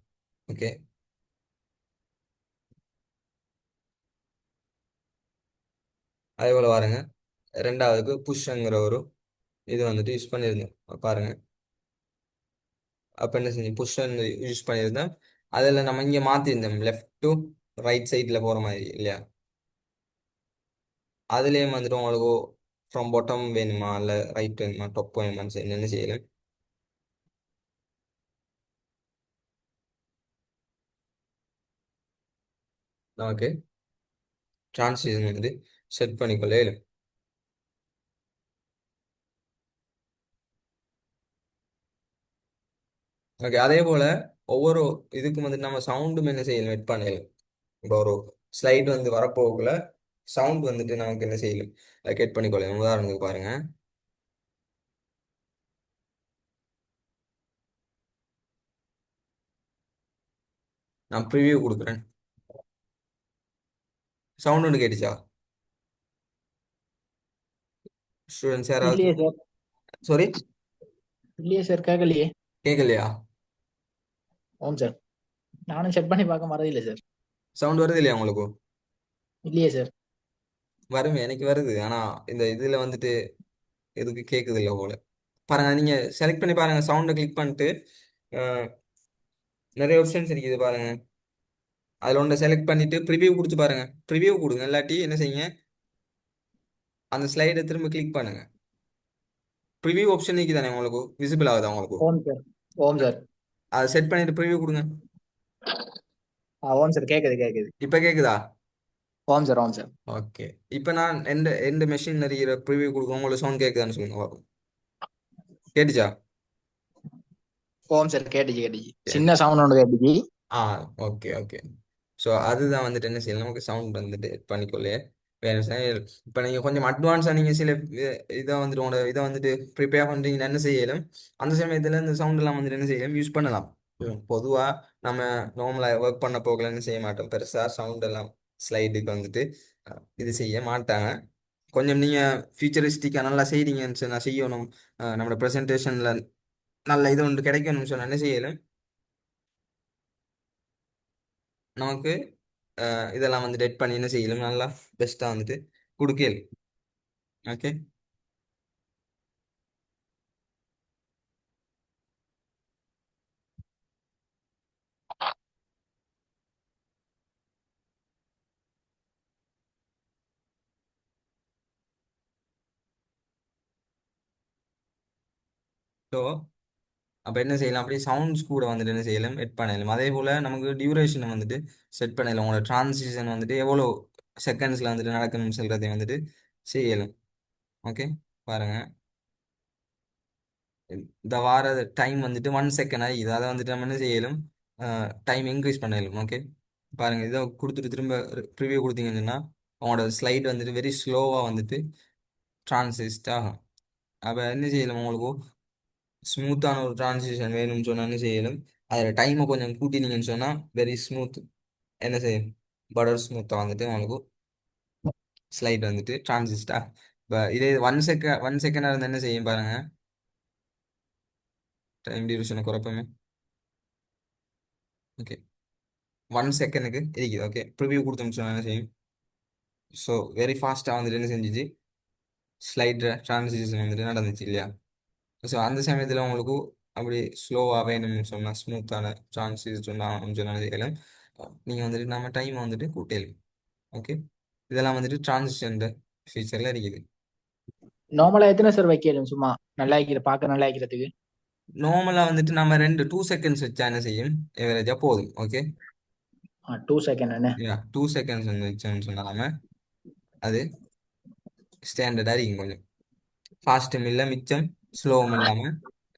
ஓகே, அதே போல் பாருங்க ரெண்டாவதுக்கு புஷ்ங்கிற ஒரு இது வந்துட்டு யூஸ் பண்ணியிருந்தேன். பாருங்க அப்போ என்ன செஞ்சு புஷ் யூஸ் பண்ணியிருந்தேன். அதில் நம்ம இங்கே மாற்றிருந்தோம் லெஃப்ட் டு ரைட் சைடில் போகிற மாதிரி இல்லையா. அதுலேயும் வந்துட்டு உங்களுக்கு ஃப்ரம் பாட்டம் வேணுமா இல்லை ரைட் வேணுமா டாப் வேணுமான்னு சரி என்ன செய்யலாம். நமக்கு டிரான்சிஷன் வந்துட்டு செட் பண்ணிக்கொள்ள இயலும். ஓகே, அதே போல் ஒவ்வொரு இதுக்கும் வந்துட்டு நம்ம சவுண்டும் என்ன செய்யலாம் வெட் பண்ணலாம். இப்போ ஒரு ஸ்லைடு வந்து வரப்போகல சவுண்ட் வந்துட்டு நமக்கு என்ன செய்யலாம் கெட் பண்ணிக்கொள்ளலாம். உதாரணத்துக்கு பாருங்க, நான் ப்ரிவியூ கொடுக்குறேன். சவுண்ட் ஒன்று கேட்டுச்சா ஸ்டூடெண்ட்ஸ் யாராவது? இல்லையே சார். சாரி, இல்லையே சார், கேட்கலையே. கேட்கலையா? ஓம் சார். நானும் செக் பண்ணி பார்க்க மறதில்லை சார். சவுண்ட் வருது இல்லையா உங்களுக்கு? இல்லையே சார். வரும், எனக்கு வருது. ஆனா இந்த இதுல வந்துட்டு எதுக்கு கேக்குது இல்லை போல. பாருங்க, நீங்க செலக்ட் பண்ணி பாருங்க, சவுண்டை கிளிக் பண்ணிட்டு அஹ், நிறைய ஆப்ஷன்ஸ் இருக்குது பாருங்க. அதுல ஒன்றை செலக்ட் பண்ணிட்டு ப்ரிவியூ கொடுத்து பாருங்க. ப்ரிவியூ கொடுங்க, இல்லாட்டி என்ன செய்யுங்க, அந்த ஸ்லைடை திரும்ப கிளிக் பண்ணுங்க. ப்ரிவியூ ஆப்ஷன் தானே உங்களுக்கு விசிபிள் ஆகுதா உங்களுக்கு? ஓம் சார். ஓம் சார். அதை செட் பண்ணிட்டு ப்ரிவியூ கொடுங்க. ஓம் சார், கேட்குது கேட்குது. இப்ப கேக்குதா? ஓம் சார். ஓம் சார். ஓகே, இப்ப நான் எந்த எந்த மெஷின் நிறைய ப்ரிவியூ கொடுக்கும் உங்களுக்கு சவுண்ட் கேக்குதான்னு சொல்லுங்க பாப்போம். கேட்டுச்சா? ஓம் சார், கேட்டுச்சு கேட்டுச்சு. சின்ன சவுண்ட் ஒன்று கேட்டுச்சு. ஆ, ஓகே ஓகே. ஸோ அதுதான் வந்துட்டு என்ன செய்யலாம், நமக்கு சவுண்ட் வந்துட்டு பண்ணிக்கொள்ளே வேறு. இப்போ நீங்கள் கொஞ்சம் அட்வான்ஸாக நீங்கள் சில இதை வந்துட்டு உங்களோட இதை வந்துட்டு ப்ரிப்பேர் பண்ணுறீங்கன்னு என்ன செய்யலாம், அந்த சமயத்தில் இந்த சவுண்ட் எல்லாம் வந்துட்டு என்ன செய்யலாம் யூஸ் பண்ணலாம். பொதுவாக நம்ம நார்மலாக ஒர்க் பண்ண போகல என்ன செய்ய மாட்டோம், பெருசாக சவுண்ட் எல்லாம் ஸ்லைடுக்கு வந்துட்டு இது செய்ய மாட்டாங்க. கொஞ்சம் நீங்கள் ஃபியூச்சரிஸ்டிக்காக நல்லா செய்கிறீங்கன்னு சொன்னால் செய்யணும், நம்மளோட ப்ரெசன்டேஷனில் நல்ல இது ஒன்று கிடைக்கணும்னு சொன்னால் என்ன செய்யலாம், நமக்கு இதெல்லாம் வந்து டெட் பண்ணி என்ன செய்யலாம் நல்லா பெஸ்ட்டாக வந்துட்டு கொடுக்கல். ஓகே, ஸோ அப்போ என்ன செய்யலாம், அப்படியே சவுண்ட்ஸ் கூட வந்துட்டு என்ன செய்யலாம் எட் பண்ணலாம். அதே போல் நமக்கு டியூரேஷனை வந்துட்டு செட் பண்ணலாம். உங்களோட ட்ரான்சிஷன் வந்துட்டு எவ்வளோ செகண்ட்ஸில் வந்துட்டு நடக்கணும்னு சொல்கிறதையும் வந்துட்டு செய்யலாம். ஓகே, பாருங்க இந்த வார டைம் வந்துட்டு 1 செகண்ட் ஆகி அதை வந்துட்டு நம்ம என்ன செய்யலாம், டைம் இன்க்ரீஸ் பண்ணலாம். ஓகே, பாருங்க இதை கொடுத்துட்டு திரும்ப ப்ரிவியூ கொடுத்தீங்கன்னா உங்களோட ஸ்லைட் வந்துட்டு வெரி ஸ்லோவாக வந்துட்டு டிரான்சிஸ்ட் ஆகும். அப்போ என்ன செய்யலாம், உங்களுக்கு ஸ்மூத்தான ஒரு டிரான்சிஷன் வேணும்னு சொன்னால் என்ன செய்யணும், அதில் டைமை கொஞ்சம் கூட்டினீங்கன்னு சொன்னால் வெரி ஸ்மூத் என்ன செய்யும், பட்டர் ஸ்மூத்தாக வந்துட்டு உங்களுக்கு ஸ்லைட் வந்துட்டு டிரான்சிஸ்டா. இப்போ இதே 1 செகண்டாக இருந்தால் என்ன செய்யும் பாருங்க, டைம் டியூரேஷனை குறைப்போமே. ஓகே, 1 செகண்டுக்கு இருக்குது. ஓகே, ப்ரிவியூ கொடுத்தோம்னு சொன்னால் என்ன செய்யும், ஸோ வெரி ஃபாஸ்ட்டாக வந்துட்டு என்ன செஞ்சுச்சு, ஸ்லைட் டிரான்சிஷன் வந்துட்டு நடந்துச்சு இல்லையா. ஸோ அந்த சமயத்தில் உங்களுக்கு அப்படி ஸ்லோவாக வேணும்னு சொன்னால் ஸ்மூத்தான டிரான்சிஷன் சொன்னால் செய்யலாம். நீங்கள் வந்துட்டு நம்ம டைமை வந்துட்டு கூட்டலாம். ஓகே, இதெல்லாம் வந்துட்டு டிரான்சிஷன் ஃபீச்சரில் இருக்குது. நார்மலா எத்தனை சார் வைக்கலும் சும்மா நல்லா இருக்கிற பார்க்க நல்லா இருக்கிறதுக்கு? நார்மலாக வந்துட்டு நம்ம 2 2 செகண்ட்ஸ் வச்சா என்ன செய்யும், எவரேஜாக போதும். ஓகே, 2 செகண்ட் என்ன? 2 செகண்ட்ஸ் வந்து வச்சோம்னு சொன்னாலுமே அது ஸ்டாண்டர்டாக இருக்கும். கொஞ்சம் ஃபாஸ்ட்டும் இல்லை மிச்சம் ஸ்லோவும் இல்லாமல்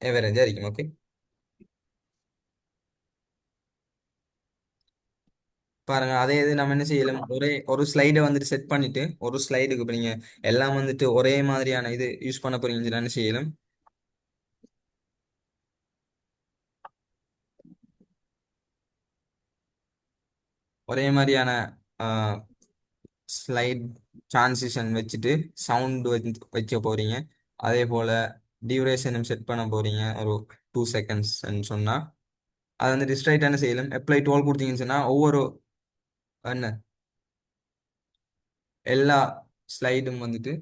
எவரேஜாக இருக்கும். ஓகே, பாருங்க அதே இது நம்ம என்ன செய்யலாம், ஒரே ஒரு ஸ்லைடை வந்துட்டு செட் பண்ணிட்டு ஒரு ஸ்லைடுக்கு இப்போ நீங்கள் எல்லாம் வந்துட்டு ஒரே மாதிரியான இது யூஸ் பண்ண போறீங்கன்னு என்ன செய்யலாம், ஒரே மாதிரியான ஸ்லைட் டிரான்சிஷன் வச்சுட்டு சவுண்ட் வைக்க போறீங்க. அதே போல் டியூரேஷனும் செட் பண்ண போறீங்க ஒரு 2 செகண்ட்ஸ் சொன்னால் அது வந்துட்டு ஸ்ட்ரைட் என்ன செய்யலாம் அப்ளை டுவெல் கொடுத்தீங்கன்னு சொன்னால் ஒவ்வொரு என்ன எல்லா ஸ்லைடும் வந்துட்டு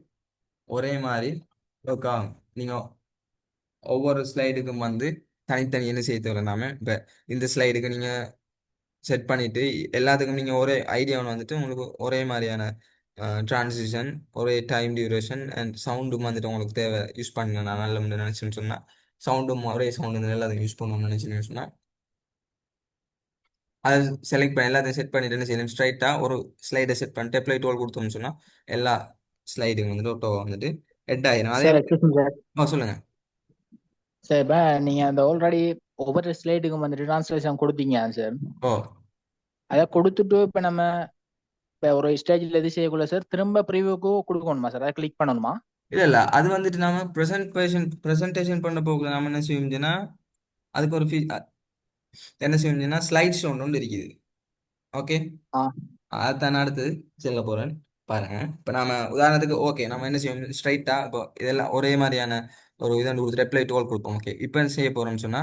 ஒரே மாதிரி ஒர்க் ஆகும். நீங்கள் ஒவ்வொரு ஸ்லைடுக்கும் வந்து தனித்தனி என்ன செய்ய தேவையில்லாம இப்போ இந்த ஸ்லைடுக்கு நீங்கள் செட் பண்ணிட்டு எல்லாத்துக்கும் நீங்கள் ஒரே ஐடியாவில் வந்துட்டு உங்களுக்கு ஒரே மாதிரியான டிரான்சிஷன் ஒரே டைம் டியூரேஷன் அண்ட் சவுண்டும் வந்துட்டு உங்களுக்கு தேவை யூஸ் பண்ண நான் நல்ல நினச்சேன்னு சொன்னால் சவுண்டும் ஒரே சவுண்டு எல்லாத்தையும் யூஸ் பண்ணணும்னு நினச்சின்னு சொன்னால் அதை செலக்ட் பண்ணி எல்லாத்தையும் செட் பண்ணிட்டு என்ன செய்யணும் ஸ்ட்ரைட்டாக ஒரு ஸ்லைடை செட் பண்ணிட்டு அப்ளை டுவெல் கொடுத்தோம்னு சொன்னால் எல்லா ஸ்லைடுங்க வந்துட்டு ஒட்டோ வந்துட்டு ஹெட் ஆயிரும். அதே சார் எக்ஸ்கூஸ் மீ சார். சொல்லுங்க. சார் இப்போ நீங்க அந்த ஆல்ரெடி ஒவ்வொரு ஸ்லைடுக்கும் வந்துட்டு ட்ரான்ஸ்லேஷன் கொடுத்தீங்க சார். ஓ அதை கொடுத்துட்டு இப்போ நம்ம இப்போ ஒரு ஸ்டேஜில் எது செய்யக்குள்ள சார் திரும்ப ப்ரீவியூக்கு கொடுக்கணுமா சார்? அதை கிளிக் பண்ணணுமா? இல்ல இல்ல அது வந்துட்டு நாம ப்ரெசன்டேஷன் பண்ண போகல நாம என்ன செய்வோம்னா அதுக்கு ஒரு என்ன செய்வோம்னா ஸ்லைட் ஷோ ஒன்று இருக்குது. ஓகே ஆ அதான் அடுத்தது செல்ல போறேன் பாருங்க. இப்போ நாம உதாரணத்துக்கு ஓகே நம்ம என்ன செய்வோம் ஸ்ட்ரைட்டா இப்போ இதெல்லாம் ஒரே மாதிரியான ஒரு இதை கொடுத்து ரெப்ளை டுவெல் கொடுப்போம். ஓகே இப்போ என்ன செய்ய போறோம்னு சொன்னா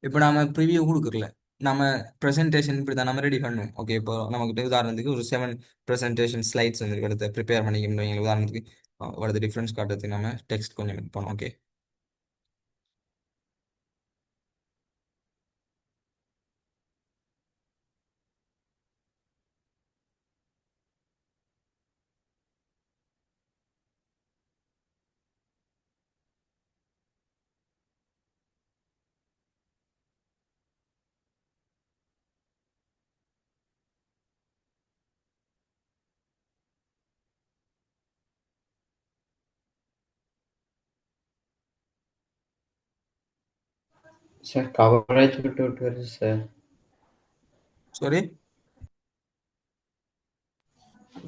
இப்போ நாம ப்ரிவியூ கொடுக்கல நம்ம ப்ரெசன்டேஷன் இப்படி தான் நம்ம ரெடி பண்ணுவோம். ஓகே இப்போ நமக்கு உதாரணத்துக்கு ஒரு 7 ப்ரெசன்டேஷன் ஸ்லைட்ஸ் வந்து எடுத்து ப்ரிப்பேர் பண்ணிக்கணும். உதாரணத்துக்கு வரது டிஃப்ரென்ஸ் காட்டுறதுக்கு நம்ம டெக்ஸ்ட் கொஞ்சம் இது பண்ணோம். ஓகே சார் கவரேஜ் விட்டு விட்டு வருது சார். சாரி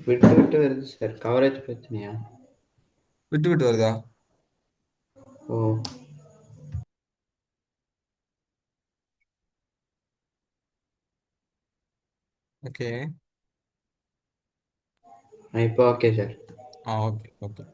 விட்டு விட்டு வருது சார். கவரேஜ் பிரச்சனையா? விட்டு விட்டு வருதா? ஓ ஓகே இப்போ okay sir. Okay okay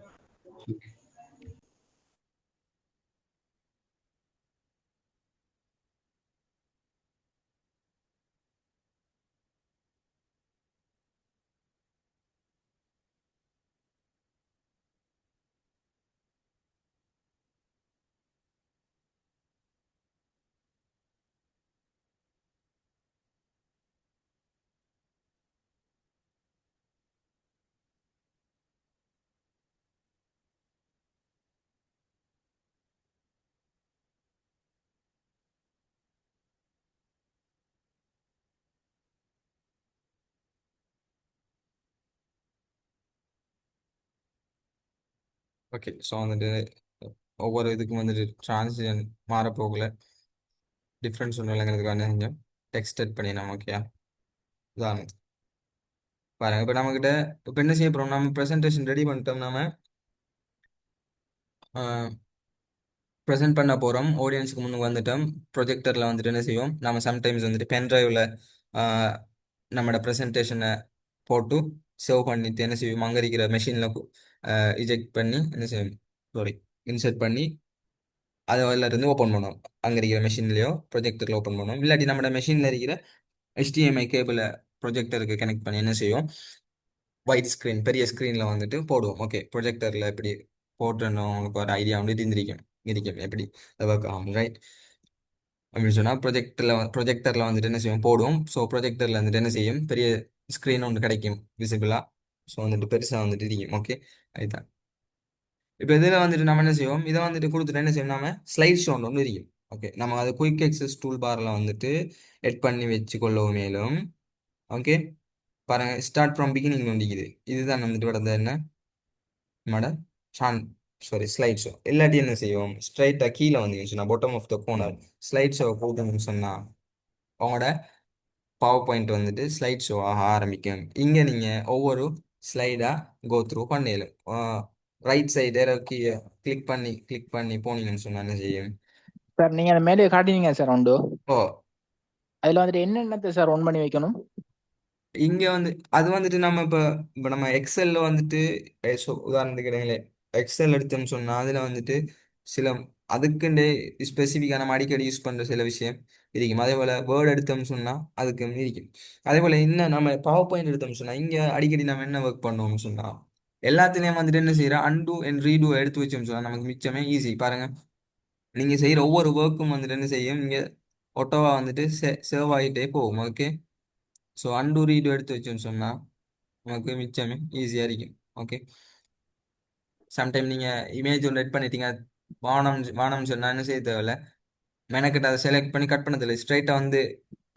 okay so வந்துட்டு ஒவ்வொரு இதுக்கும் வந்துட்டு டிரான்சிஷன் மாறப்போகல டிஃப்ரென்ஸ் ஒன்றும் இல்லைங்கிறதுக்கான செஞ்சோம் டெக்ஸ்ட் எட் பண்ணிடலாம். ஓகே உதாரணத்துக்கு பாருங்க இப்போ நம்மக்கிட்ட இப்போ என்ன செய்ய போகிறோம் நம்ம ப்ரெசன்டேஷன் ரெடி பண்ணிட்டோம். நாம ப்ரெசென்ட் பண்ண போகிறோம் ஆடியன்ஸுக்கு முன்னுக்கு வந்துட்டோம். ப்ரொஜெக்டரில் வந்துட்டு என்ன செய்வோம் நம்ம சம்டைம்ஸ் வந்துட்டு பென்ட்ரைவில் நம்மளோட ப்ரெசன்டேஷனை போட்டு சேவ் பண்ணிட்டு என்ன செய்வோம் அங்கே இருக்கிற மெஷினில் இஜெக்ட் பண்ணி என்ன செய்வோம் சாரி இன்சர்ட் பண்ணி அதை அதில் இருந்து ஓப்பன் பண்ணுவோம். அங்கே இருக்கிற மெஷின்லையோ ப்ரொஜெக்டரில் ஓப்பன் பண்ணுவோம். இல்லாட்டி நம்மளோட மெஷினில் இருக்கிற HDMI கேபிளை ப்ரொஜெக்டருக்கு கனெக்ட் பண்ணி என்ன செய்வோம் ஒயிட் ஸ்க்ரீன் பெரிய ஸ்க்ரீனில் வந்துட்டு போடுவோம். ஓகே ப்ரொஜெக்டரில் எப்படி போட்டுன்னு உங்களுக்கு ஒரு ஐடியா வந்து இருக்கும் எப்படி ஒர்க் ஆகும் ரைட் அப்படின்னு சொன்னால் ப்ரொஜெக்டரில் வந்துட்டு என்ன செய்வோம் போடுவோம். ஸோ ப்ரொஜெக்டரில் வந்துட்டு என்ன செய்யும் பெரிய ஸ்க்ரீன் ஒன்று கிடைக்கும் விசிபிளாக. ஸோ வந்துட்டு பெருசாக வந்துட்டு இருக்கும். ஓகே அதுதான் இப்போ இதில் வந்துட்டு நம்ம என்ன செய்வோம் இதை வந்துட்டு கொடுத்துட்டு என்ன செய்வோம் நம்ம ஸ்லைட் ஷோ ஒன்று இருக்கும். ஓகே நம்ம அது குயிக் எக்ஸஸ் டூல் பாரில் வந்துட்டு எட் பண்ணி வச்சுக்கொள்ளவும் மேலும். ஓகே பாருங்க ஸ்டார்ட் ஃப்ரம் பிகினிங் நோண்டிக்குது. இதுதான் வந்துட்டு வரது என்ன மேடம் சான் சாரி ஸ்லைட் ஷோ. இல்லாட்டி என்ன செய்வோம் ஸ்ட்ரைட்டாக கீழே வந்து bottom of the corner slide show போட்டோம்னு சொன்னால் உங்களோட பவர் பாயிண்ட் வந்துட்டு ஸ்லைட் ஷோ ஆக ஆரம்பிக்கும். இங்கே நீங்கள் ஒவ்வொரு ஸ்லைடாக கோ த்ரூ பண்ணிடலாம். ரைட் சைடு கிளிக் பண்ணி போனீங்கன்னு சொன்னால் என்ன செய்யும் சார் நீங்க அந்த மேலே காட்டினீங்க சார் உண்டு. ஓ அதுல வந்துட்டு என்னென்னத்தை சார் ஒன் பண்ணி வைக்கணும்? இங்க வந்து அது வந்துட்டு நம்ம இப்ப நம்ம எக்ஸல்ல வந்துட்டு உதாரணத்துக்கு எடுங்களேன். எக்ஸல் எடுத்தோம்னு சொன்னா அதுல வந்துட்டு சில அதுக்குண்டே ஸ்பெசிஃபிக்கா நம்ம அடிக்கடி யூஸ் பண்ற சில விஷயம் இருக்கும். அதே போல வேர்ட் எடுத்தோம்னு சொன்னா அதுக்கு இருக்கும். அதே போல இன்னும் நம்ம பவர் பாயிண்ட் எடுத்தோம்னு சொன்னா இங்க அடிக்கடி நம்ம என்ன ஒர்க் பண்ணுவோம்னு சொன்னா எல்லாத்துலயும் வந்துட்டு என்ன செய்யறோம், அன்டூ அண்ட் ரீடூ எடுத்து வச்சோம்னு சொன்னா நமக்கு மிச்சமே ஈஸி. பாருங்க, நீங்க செய்யற ஒவ்வொரு ஒர்க்கும் வந்துட்டு என்ன செய்யும், இங்க ஒட்டோவா வந்துட்டு சேவ் ஆகிட்டே போகும். ஓகே, ஸோ அன்டூ ரீடூ எடுத்து வச்சோம்னு சொன்னா நமக்கு மிச்சமே ஈஸியா இருக்கும். ஓகே, சம்டைம் நீங்க இமேஜ் ஒன்று எட் பண்ணிட்டீங்க, வானம் வானம் சொன்னா என்ன செய்ய தேவையில்ல, மெனக்கிட்ட அதை செலக்ட் பண்ணி கட் பண்ணதில்லை, ஸ்ட்ரைட்டா வந்து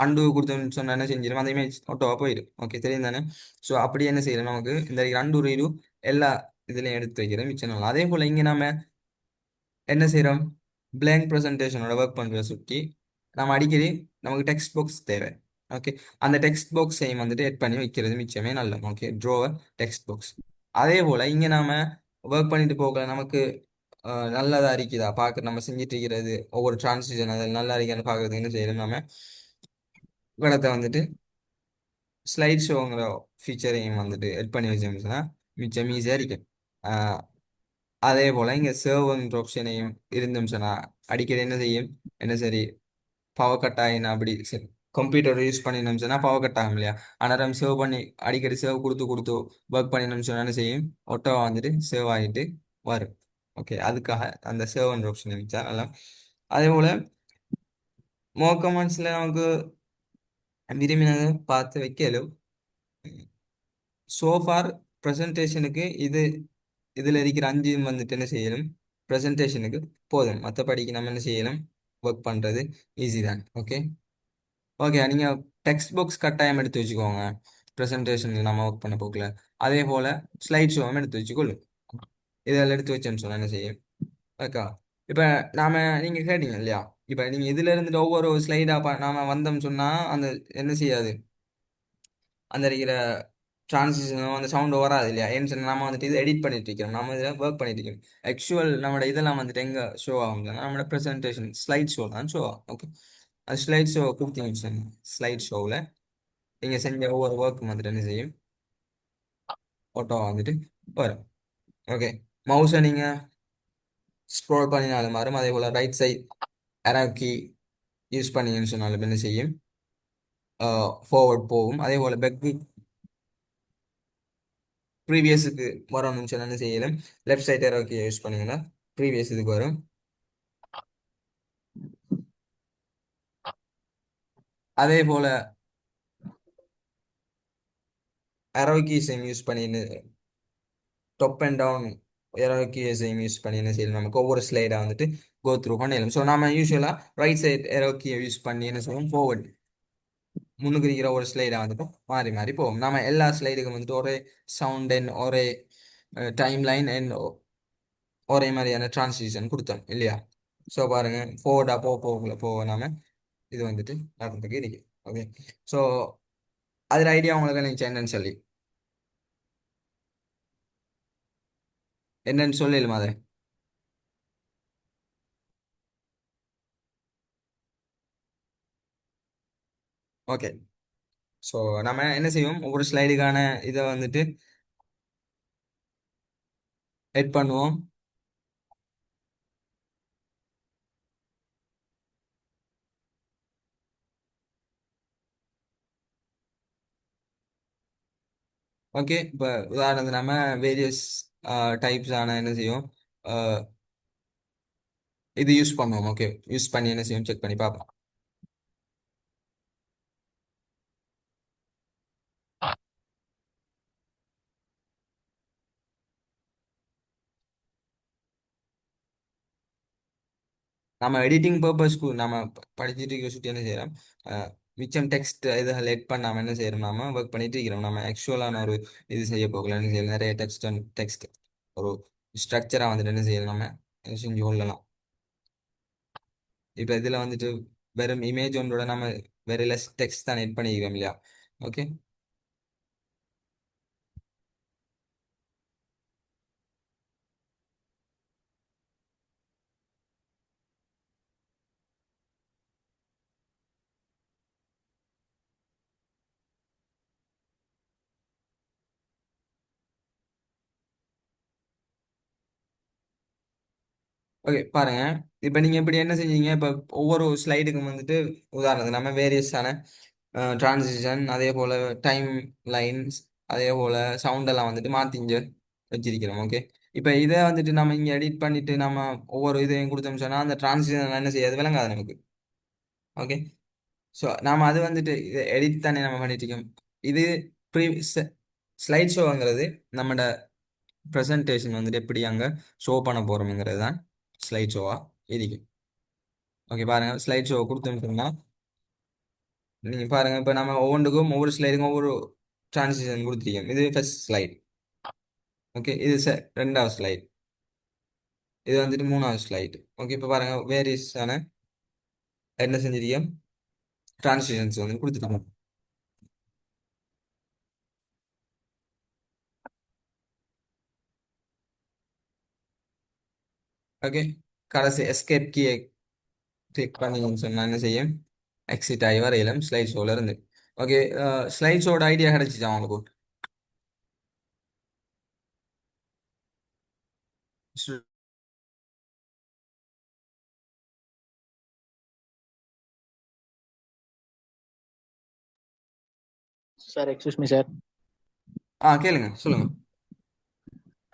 அன்டூ கொடுத்தோம்னு சொன்னா என்ன செஞ்சிடும், அந்த இமேஜ் ஆட்டோவா போயிடும். ஓகே, தெரியும் தானே? ஸோ அப்படி என்ன செய்யலாம், நமக்கு இந்த அன்டூ ரீடூ எல்லா இதுலையும் எடுத்து வைக்கிறேன் மிச்சம் நல்லா. அதே போல இங்க நாம என்ன செய்றோம், பிளாங்க் ப்ரெசன்டேஷனோட ஒர்க் பண்ற சுற்றி நம்ம அடிக்கடி நமக்கு டெக்ஸ்ட் பாக்ஸ் தேவை. ஓகே, அந்த டெக்ஸ்ட் பாக்ஸையும் வந்துட்டு எட் பண்ணி வைக்கிறது மிச்சமே நல்ல. Okay, draw a text box. அதே போல இங்க நாம ஒர்க் பண்ணிட்டு போகல, நமக்கு நல்லதா இருக்குதா பார்க்க, நம்ம செஞ்சுட்டு இருக்கிறது ஒவ்வொரு டிரான்சிஷன் அதில் நல்லா இருக்கான்னு பார்க்கறது என்ன செய்யணும், நம்ம இடத்த வந்துட்டு ஸ்லைட் ஷோங்கிற ஃபீச்சரையும் வந்துட்டு எட் பண்ணி வச்சோம்னா மிச்சம் ஈஸியாக இருக்கும். ஆஹ் அதே போல இங்க சர்வர்ன்ற ஆப்ஷனையும் இருந்தும் சொன்னா அடிக்கடி என்ன செய்யும், என்ன சரி பவர் கட் ஆகினா அப்படி கம்ப்யூட்டர் யூஸ் பண்ணினோம் சொன்னா பவர் கட் ஆகும் இல்லையா. ஆனால் நம்ம சேவ் பண்ணி அடிக்கடி சேவ் கொடுத்து கொடுத்து ஒர்க் பண்ணினோம் சொன்னா என்ன செய்யும், ஒட்டோவா வந்துட்டு சேவ் ஆகிட்டு வரும். ஓகே, அதுக்காக அந்த சேவ்ன்ற ஆப்ஷன் இருந்துச்சா நல்லா. அதே போல மோ கமெண்ட்ஸ்ல நமக்கு விரும்பினதை பார்த்து வைக்கலும். சோஃபார் ப்ரெசன்டேஷனுக்கு இதுல இருக்கிற அஞ்சு வந்துட்டு என்ன செய்யணும், ப்ரெசன்டேஷனுக்கு போதும். மற்றபடிக்கு நம்ம என்ன செய்யணும், ஒர்க் பண்றது ஈஸி தான். ஓகே, ஓகே, நீங்க டெக்ஸ்ட் புக்ஸ் கட்டாயம் எடுத்து வச்சுக்கோங்க ப்ரெசன்டேஷன் நம்ம ஒர்க் பண்ண போக்கல. அதே போல ஸ்லைட் ஷோவும் எடுத்து வச்சுக்கொள்ளும். இதெல்லாம் எடுத்து வச்சேன்னு சொன்னா என்ன செய்யும், ஓகே. இப்ப நாம நீங்க கேட்டீங்க இல்லையா, இப்ப நீங்க இதுல இருந்துட்டு ஒவ்வொரு ஸ்லைடா நாம வந்தோம்னு சொன்னா அந்த என்ன செய்யாது, அந்த இருக்கிற டிரான்சிஷனும் அந்த சவுண்ட் வராது இல்லையா. ஏன்னு சொன்னா நம்ம வந்துட்டு இதை எடிட் பண்ணிட்டு இருக்கோம், நம்ம இதில் ஒர்க் பண்ணிட்டு இருக்கோம். ஆக்சுவல் நம்மளோட இதெல்லாம் வந்துட்டு எங்க ஷோ ஆகுங்க, நம்மளோட ப்ரெசன்டேஷன் ஸ்லைட் ஷோ தான் ஷோ ஆகும். ஓகே, அது ஸ்லைட் ஷோ கொடுத்தீங்க, ஸ்லைட் ஷோவில் நீங்க செஞ்ச ஒவ்வொரு ஒர்க்கும் வந்துட்டு என்ன செய்யும், ஃபோட்டோ வந்துட்டு வரும். ஓகே, மவுஸை நீங்க ஸ்க்ரோல் பண்ணினாலும் வரும். அதே போல ரைட் சைட் அரோ கீ யூஸ் பண்ணீங்கன்னு சொன்னாலும் என்ன செய்யும், ஃபார்வர்ட் போகும். அதே போல பேக் ப்ரீவியஸுக்கு வரணும்னு சொன்னா என்ன செய்யலாம், லெஃப்ட் சைட் அரோ கீ யூஸ் பண்ணீங்கன்னா ப்ரீவியஸ் இதுக்கு வரும். அதே போல அரோ கீஸையும் யூஸ் பண்ணி டாப் அண்ட் டவுன் அரோ கீஸையும் யூஸ் பண்ணி என்ன செய்யலாம், நமக்கு ஒவ்வொரு ஸ்லைடா வந்துட்டு கோ த்ரூ பண்ணலாம். ஸோ நாம யூஸ்வலா ரைட் சைட் அரோ கீயை யூஸ் பண்ணி என்ன செய்வோம், ஃபார்வர்ட் முன்னுக்கு இருக்கிற ஒரு ஸ்லைடா வந்துட்டு மாறி மாறி போவோம். நாம எல்லா ஸ்லைடுக்கும் வந்துட்டு ஒரே சவுண்ட் அண்ட் ஒரே டைம் லைன் அண்ட் ஒரே மாதிரியான டிரான்சிஷன் கொடுத்தோம் இல்லையா. ஸோ பாருங்க, ஃபார்வர்டா போகல போக நாம இது வந்துட்டு நடந்துக்கு இருக்கு. ஓகே, ஸோ அதில் ஐடியா உங்களுக்கு நினைச்சேன் என்னன்னு சொல்லிடுமா அதை. ஓகே, ஸோ நம்ம என்ன செய்வோம், ஒவ்வொரு ஸ்லைடுக்கான இதை வந்துட்டு எட் பண்ணுவோம். ஓகே, இப்போ உதாரணத்துக்கு நம்ம வேரியஸ் டைப்ஸ் ஆன என்ன செய்வோம், அஹ், இது யூஸ் பண்ணுவோம். ஓகே, யூஸ் பண்ணி என்ன செய்வோம், செக் பண்ணி பார்ப்போம். நம்ம எடிட்டிங் பர்பஸ்க்கு நம்ம படிச்சுட்டு இருக்கிற சுற்றி என்ன செய்யறோம், மிச்சம் டெக்ஸ்ட் இதை எட் பண்ணாம என்ன செய்யறோம், நாம ஒர்க் பண்ணிட்டு இருக்கிறோம். நம்ம ஆக்சுவலான ஒரு இது செய்ய போகல, என்ன செய்யலாம், நிறைய டெக்ஸ்ட் ஒரு ஸ்ட்ரக்சரா வந்துட்டு என்ன செய்யலாம், நம்ம செஞ்சு கொள்ளலாம். இப்போ இதுல வந்துட்டு வெறும் இமேஜ் ஒன்றோட நம்ம வெரி லெஸ் டெக்ஸ்ட் தான் எட் பண்ணிக்கிறோம் இல்லையா. ஓகே, ஓகே பாருங்க. இப்போ நீங்க இப்படி என்ன செஞ்சீங்க? இப்போ ஒவ்வொரு ஸ்லைடுக்கும் வந்துட்டு உதாரணத்துக்கு நம்ம வேரியஸான டிரான்சிஷன், அதே போல டைம் லைன்ஸ், அதே போல சவுண்ட் எல்லாம் வந்துட்டு மாத்திஞ்சு வச்சிருக்கிறோம். ஓகே. இப்போ இதை வந்துட்டு நம்ம இங்க எடிட் பண்ணிட்டு நம்ம ஒவ்வொரு இதையும் கொடுத்தோம்னு சொன்னா அந்த டிரான்சிஷன் என்ன செய்யாது, விளங்காது நமக்கு. ஓகே. ஸோ நாம அது வந்துட்டு இது எடிட் தானே நம்ம பண்ணிட்டு இருக்கோம். இது ப்ரீ ஸ்லைட் ஷோங்கிறது நம்மட ப்ரெசன்டேஷன் வந்துட்டு எப்படி அங்கே ஷோ பண்ண போறோம்ங்கிறது தான் ஸ்லைட் ஷோவா இருக்கும். ஓகே பாருங்க, ஸ்லைட் ஷோ கொடுத்தோம்னா நீங்க பாருங்க, இப்போ நம்ம ஒவ்வொன்றுக்கும் ஒவ்வொரு ஸ்லைடுக்கும் ஒவ்வொரு டிரான்சிஷன் கொடுத்துருக்கோம். இது ஃபர்ஸ்ட் ஸ்லைட். ஓகே, இது ரெண்டாவது ஸ்லைட். இது வந்துட்டு மூணாவது ஸ்லைட். ஓகே, இப்போ பாருங்க வேரியஸான என்ன செஞ்சிருக்கோம், டிரான்சிஷன்ஸ் வந்து கொடுத்துருக்கோம். ஓகே, கடைசி எஸ்கேப் கீயை கிளிக் பண்ணீங்கன்னு சொன்னா என்ன செய்யும், எக்ஸிட் ஆகி வரையிலும் ஸ்லைட் ஷோல இருந்து. ஓகே, ஸ்லைட் ஷோட ஐடியா கிடைச்சிச்சா உங்களுக்கு? Sir excuse me sir. கேளுங்க, சொல்லுங்க.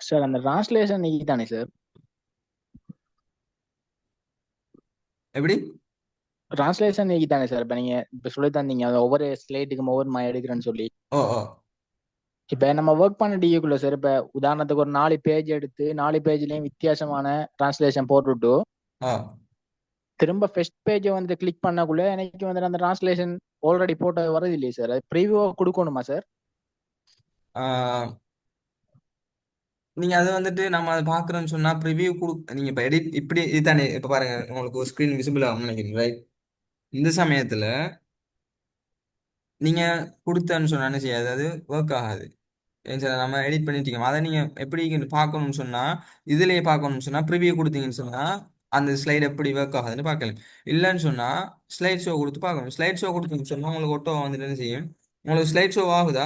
சார் அந்த டிரான்ஸ்லேஷன் நீங்க தானே சார்? எப்படி? டிரான்ஸ்லேஷன் நீங்க தானே சார்? இப்போ நீங்க இப்போ சொல்லி தந்தீங்க அது ஒவ்வொரு ஸ்லேட்டுக்கும் ஒவ்வொரு மாதிரி எடுக்கிறேன்னு சொல்லி. ஓ ஓ இப்போ நம்ம ஒர்க் பண்ண டியூக்குள்ள சார், இப்போ உதாரணத்துக்கு ஒரு 4 பேஜ் எடுத்து 4 பேஜ்லயும் வித்தியாசமான டிரான்ஸ்லேஷன் போட்டுவிட்டு ஆ திரும்ப ஃபர்ஸ்ட் பேஜை வந்து கிளிக் பண்ணக்குள்ள எனக்கு வந்து அந்த டிரான்ஸ்லேஷன் ஆல்ரெடி போட்டது வரது இல்லையே சார். அது ப்ரீவியூவா கொடுக்கணுமா சார்? ஆ, நீங்க அது வந்துட்டு நம்ம அதை பாக்குறோம்னு சொன்னா ப்ரிவியூ நீங்க இப்ப எடிட் இப்படி இதுதானே. இப்ப பாருங்க, உங்களுக்கு ஒரு ஸ்கிரீன் விசிபிள் ஆகும் நினைக்கிறீங்க, ரைட்? இந்த சமயத்துல நீங்க கொடுத்தன்னு சொன்னா என்ன செய்யாது, அது ஒர்க் ஆகாது. ஏன் சார், நம்ம எடிட் பண்ணிட்டு இருக்கோம். அதை நீங்க எப்படி பார்க்கணும்னு சொன்னா, இதுலயே பார்க்கணும்னு சொன்னா ப்ரிவியூ கொடுத்தீங்கன்னு சொன்னா அந்த ஸ்லைடு எப்படி ஒர்க் ஆகுதுன்னு பார்க்கலாம். இல்லைன்னு சொன்னா ஸ்லைட் ஷோ கொடுத்து பார்க்கணும். ஸ்லைட் ஷோ கொடுத்தீங்கன்னு சொன்னா உங்களுக்கு ஒட்டோ வந்துட்டு என்ன செய்யும், உங்களுக்கு ஸ்லைட் ஷோ ஆகுதா?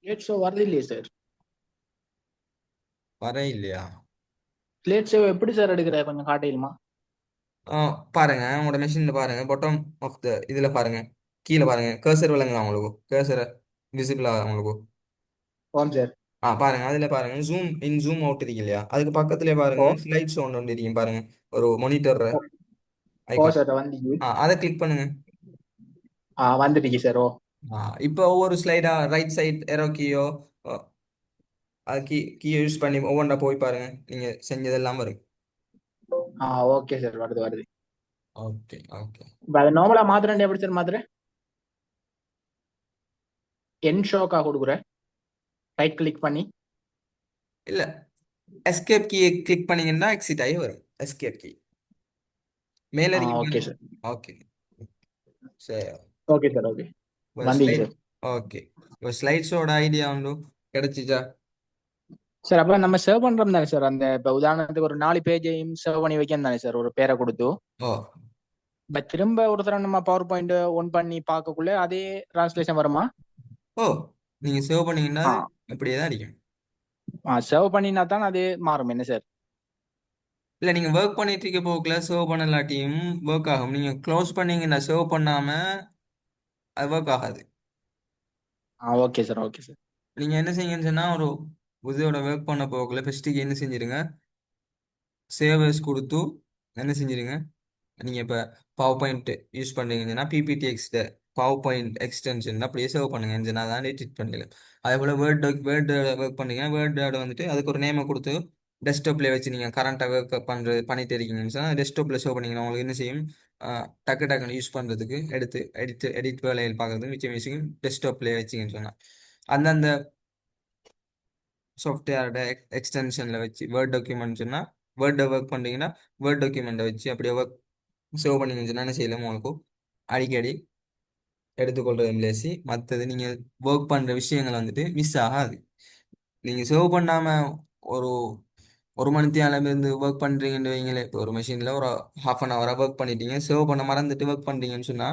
ஸ்லேட் ஷோ வரது இல்லையே சார். வர இல்லையா? ஸ்லேட் ஷோ எப்படி சார் எடுக்கிற கொஞ்சம் காட்டிடுமா? பாருங்க, உங்களோட மெஷின்ல பாருங்க, பாட்டம் ஆஃப் த இதுல பாருங்க, கீழே பாருங்க, கர்சர் விளங்குதா உங்களுக்கு? கர்சர் விசிபிள் ஆகுதா உங்களுக்கு? ஓம் சார். பாருங்க, அதுல பாருங்க ஜூம் இன் ஜூம் அவுட் இருக்கு இல்லையா, அதுக்கு பக்கத்துலயே ஓ பாருங்க ஸ்லைட் ஷோ ஒன்று இருக்கும் பாருங்க, ஒரு மானிட்டர் ஓ ஓ ஐகான். சார் வந்துச்சு. அதை கிளிக் பண்ணுங்க. வந்துட்டீங்க சார். ஓ இப்போ ஒவ்வொரு ஸ்லைடா ரைட் சைட் எரோ கீயோ அது கீயை யூஸ் பண்ணி ஒவ்வொன்றா போய் பாருங்க, நீங்க செஞ்சதெல்லாம் வரும். ஓகே சார், வருது வருது. Okay okay. இப்போ அதை நார்மலா மாத்துறேன் எப்படி சார் மாத்துறேன்? என் ஷோக்கா கொடுக்குறேன் ரைட் கிளிக் பண்ணி. இல்ல, எஸ்கேப் கீயை கிளிக் பண்ணீங்கன்னா எக்ஸிட் ஆகி வரும். எஸ்கேப் கீ மேல இருக்கு ஓகே பாருங்க. சார். ஓகே சரி. Okay sir. ஓகே ஒரு வந்தீங்க ஸ்லைட். சார். ஓகே, ஒரு ஸ்லைட்ஸோட ஐடியா உண்டு கிடைச்சிச்சா? சார் அப்ப நம்ம சேவ் பண்றோம் தானே சார்? அந்த இப்போ உதாரணத்துக்கு ஒரு 4 பேஜையும் சேவ் பண்ணி வைக்கணும் தானே சார் ஒரு பேரை கொடுத்து? ஓ இப்போ திரும்ப ஒரு தடவை நம்ம பவர் பாயிண்ட் ஒன் பண்ணி பார்க்கக்குள்ள அதே டிரான்ஸ்லேஷன் வருமா? ஓ நீங்க சேவ் பண்ணீங்கன்னா ஆ அது அப்படியே தான் அடிக்கும். சேவ் பண்ணினா தான் அது மாறும் என்ன சார்? இல்ல, நீங்க ஒர்க் பண்ணிட்டு இருக்க போக்குல சேவ் பண்ணலாட்டியும் ஒர்க் ஆகும். நீங்க க்ளோஸ் பண்ணீங்கன்னா சேவ் பண்ணாம அது ஒர்க் ஆகாது. Okay sir. Okay sir. நீங்க என்ன செய்யுங்கன்னு சொன்னா, ஒரு இதோட ஒர்க் பண்ண போக்குல ஃபர்ஸ்ட்டுக்கு என்ன செஞ்சிருங்க, சேவர்ஸ் கொடுத்து என்ன செஞ்சிருங்க, நீங்க இப்ப பவர் பாயிண்ட் யூஸ் பண்றீங்கன்னா பிபிடி எக்ஸ்ட பவர் பாயிண்ட் எக்ஸ்டென்ஷன் அப்படியே சேவ் பண்ணுங்க, தான் எடிட் பண்ணிடலாம். அதே போல வேர்டு ஒர்க் பண்ணீங்க, வேர்டோட வந்துட்டு அதுக்கு ஒரு நேமை கொடுத்து டெஸ்க்டாப்ல வச்சு நீங்க கரண்டா ஒர்க் பண்ணிட்டு இருக்கீங்கன்னு சொன்னா டெஸ்க்டாப்ல சேவ் பண்ணீங்கன்னா உங்களுக்கு என்ன செய்யும், டக்கு டக்குன்னு யூஸ் பண்றதுக்கு எடுத்து எடிட் வேலையில் பார்க்கறதுக்கு மிச்சம் விஷயம் டெஸ்க்டாப்ல வச்சிங்கன்னு சொன்னா அந்தந்த சாஃப்ட்வேரோட எக்ஸ்டென்ஷன்ல வச்சு வேர்ட் டாக்குமெண்ட் சொன்னா வேர்டை ஒர்க் பண்றீங்கன்னா வேர்ட் டாக்குமெண்ட்டை வச்சு அப்படியே ஒர்க் சேவ் பண்ணி என்ன செய்யலாம், உங்களுக்கு அடிக்கடி எடுத்துக்கொள்றது லேசி. மற்றது நீங்க ஒர்க் பண்ற விஷயங்கள் வந்துட்டு மிஸ் ஆகாது. நீங்க சேவ் பண்ணாம ஒரு ஒரு மணித்தியாலம் இருந்து ஒர்க் பண்றீங்கன்னு வைங்களே, இப்போ ஒரு மெஷின்ல ஒரு ½ ஒர்க் பண்ணிட்டீங்க, சேவ் பண்ண மறந்துட்டு ஒர்க் பண்றீங்கன்னு சொன்னா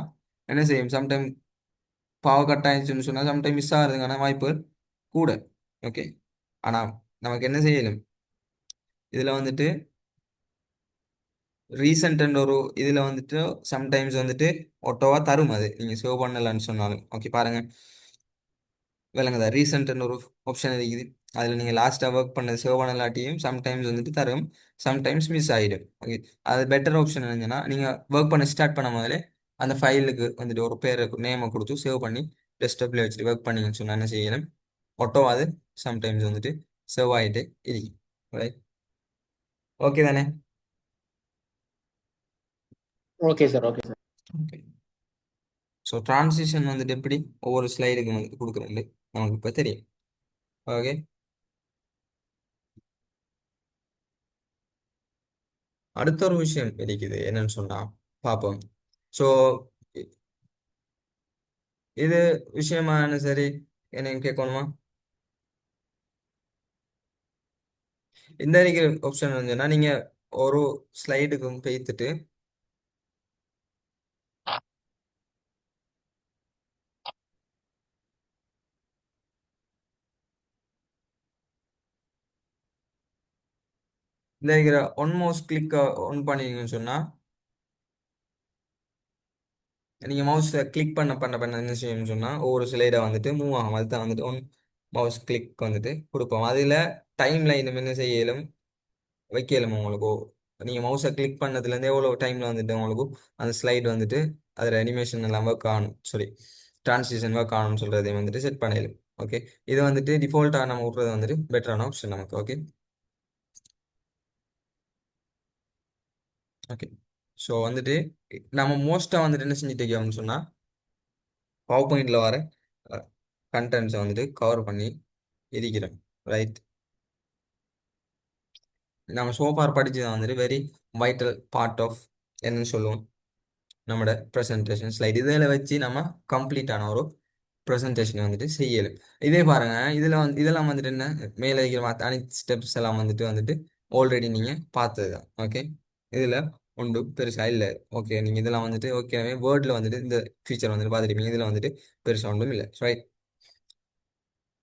என்ன செய்யும், சம்டைம் பவர் கட் ஆயிடுச்சுன்னு சொன்னா சம்டைம் மிஸ் ஆகிறதுக்கான வாய்ப்பு கூட. ஓகே, ஆனா நமக்கு என்ன செய்யலும், இதுல வந்துட்டு ரீசெண்ட் ஒரு இதில் வந்துட்டு சம்டைம்ஸ் வந்துட்டு ஒட்டோவா தரும் அது நீங்கள் சேவ் பண்ணலன்னு சொன்னாலும். ஓகே பாருங்க, விளங்குதா? ரீசெண்ட்னு ஒரு ஆப்ஷன் இருக்குது. அதில் நீங்கள் லாஸ்ட்டாக ஒர்க் பண்ணது சேவ் பண்ணலாட்டியும் சம்டைம்ஸ் வந்துட்டு தரும், சம்டைம்ஸ் மிஸ் ஆகிடும். ஓகே, அது பெட்டர் ஆப்ஷன் இருந்துச்சுன்னா நீங்கள் ஒர்க் பண்ண ஸ்டார்ட் பண்ண முதலே அந்த ஃபைலுக்கு வந்துட்டு ஒரு பேரை நேமை கொடுத்து சேவ் பண்ணி டெஸ்க்டாப்ல வச்சுட்டு ஒர்க் பண்ணிங்கன்னு சொன்னால் என்ன செய்யணும், ஒட்டோ அது சம்டைம்ஸ் வந்துட்டு சேவ் ஆகிட்டு இருக்கும். ரைட், ஓகே தானே? Okay sir, okay sir. Okay, so transition வந்துட்டு எப்படி ஒவ்வொரு ஸ்லைடுக்கு வந்துட்டு கொடுக்குறேன் நமக்கு இப்போ தெரியும். ஓகே, அடுத்த ஒரு விஷயம் இருக்குது என்னன்னு சொன்னா பார்ப்போம். ஸோ இது விஷயமான சரி, என்ன கேட்கணுமா? இந்த இருக்கிற ஆப்ஷன் வந்துன்னா நீங்க ஒரு ஸ்லைடுக்கு போய்த்துட்டு இந்த இருக்கிற ஒன் மவுஸ் கிளிக் ஒன் பண்ணீங்கன்னு சொன்னா நீங்க மவுஸை கிளிக் பண்ண என்ன செய்யணும்னு சொன்னா ஒவ்வொரு ஸ்லைடை வந்துட்டு மூவ் ஆகும். அதுதான் வந்துட்டு ஒன் மவுஸ் கிளிக் வந்துட்டு கொடுப்போம். அதுல டைம் லைன் என்ன செய்யலும் வைக்கலும் உங்களுக்கு. நீங்கள் மவுஸை கிளிக் பண்ணதுலேருந்து எவ்வளோ டைமில் வந்துட்டு உங்களுக்கு அந்த ஸ்லைடு வந்துட்டு அதில் அனிமேஷன் எல்லாம் ஒர்க் ஆகணும், சாரி டிரான்ஸ்லேஷன் ஒர்க் ஆகணும்னு சொல்கிறதையும் வந்துட்டு செட் பண்ணிடலாம். ஓகே, இது வந்துட்டு டிஃபால்ட்டாக நம்ம விட்றது வந்துட்டு பெட்டரான ஆப்ஷன் நமக்கு. ஓகே ஓகே, ஸோ வந்துட்டு நம்ம மோஸ்ட்டாக வந்துட்டு என்ன செஞ்சுட்டு இருக்கோம்னு சொன்னால் பவர் பாயிண்டில் வர கண்டென்ட்ஸை வந்துட்டு கவர் பண்ணி இருக்கிறோம். ரைட், நம்ம சோஃபார் படிச்சது வந்துட்டு வெரி வைட்டல் பார்ட் ஆஃப் என்னன்னு சொல்லுவோம், நம்மளோட ப்ரெசன்டேஷன் ஸ்லைட் இதில் வச்சு நம்ம கம்ப்ளீட்டான ஒரு ப்ரெசன்டேஷன் வந்துட்டு செய்யலும். இதே பாருங்க, இதில் வந்து இதெல்லாம் வந்துட்டு என்ன மேலே இருக்கிற மற்ற அனைத்து ஸ்டெப்ஸ் எல்லாம் வந்துட்டு ஆல்ரெடி நீங்கள் பார்த்தது தான். ஓகே, இதில் ஒன்று பெருசாக இல்லை. ஓகே, நீங்கள் இதெல்லாம் வந்துட்டு ஓகேவே வேர்டில் வந்துட்டு இந்த ஃபீச்சர் வந்துட்டு பார்த்துருப்பீங்க. இதில் வந்துட்டு பெருசாக ஒன்றும் இல்லை. ரைட்,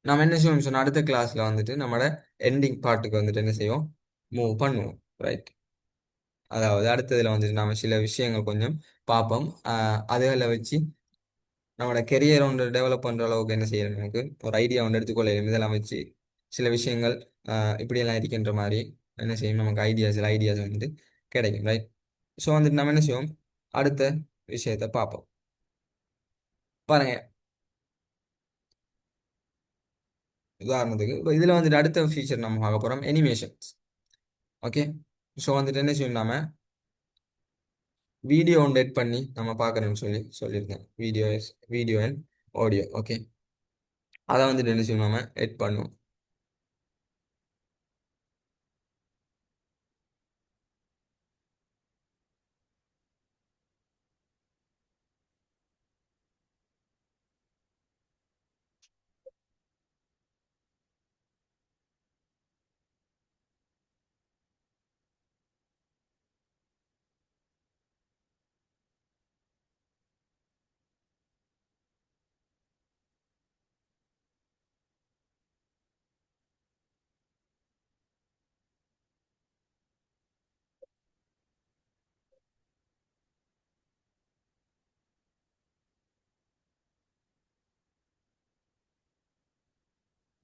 நம்ம என்ன செய்வோம் சொன்னால் அடுத்த கிளாஸில் வந்துட்டு நம்மளோட எண்டிங் பார்ட்டுக்கு வந்துட்டு என்ன செய்வோம், மூவ் பண்ணுவோம். ரைட், அதாவது அடுத்ததில் வந்துட்டு நம்ம சில விஷயங்கள் கொஞ்சம் பார்ப்போம். அதில் வச்சு நம்மளோட கெரியர் ஒன்று டெவலப் பண்ணுற அளவுக்கு என்ன செய்யணும், எனக்கு ஒரு ஐடியா ஒன்று எடுத்துக்கொள்ள இதெல்லாம் வச்சு சில விஷயங்கள் இப்படியெல்லாம் இருக்கின்ற மாதிரி என்ன செய்யும், நமக்கு ஐடியாஸ் வந்துட்டு கிடைக்கும். ரைட், ஸோ வந்துட்டு நம்ம என்ன செய்வோம், அடுத்த விஷயத்தை பார்ப்போம். பாருங்க, உதாரணத்துக்கு இப்போ இதில் வந்துட்டு அடுத்த ஃபீச்சர் நம்ம பார்க்க போகிறோம் அனிமேஷன்ஸ். ஓகே, ஸோ வந்துட்டு என்ன செய்யும், நாம வீடியோ ஒன்று எட் பண்ணி நம்ம பார்க்குறோன்னு சொல்லியிருக்கேன். Video and audio. ஓகே, அதை வந்துட்டு என்ன செய்யும், நாம எட் பண்ணுவோம்.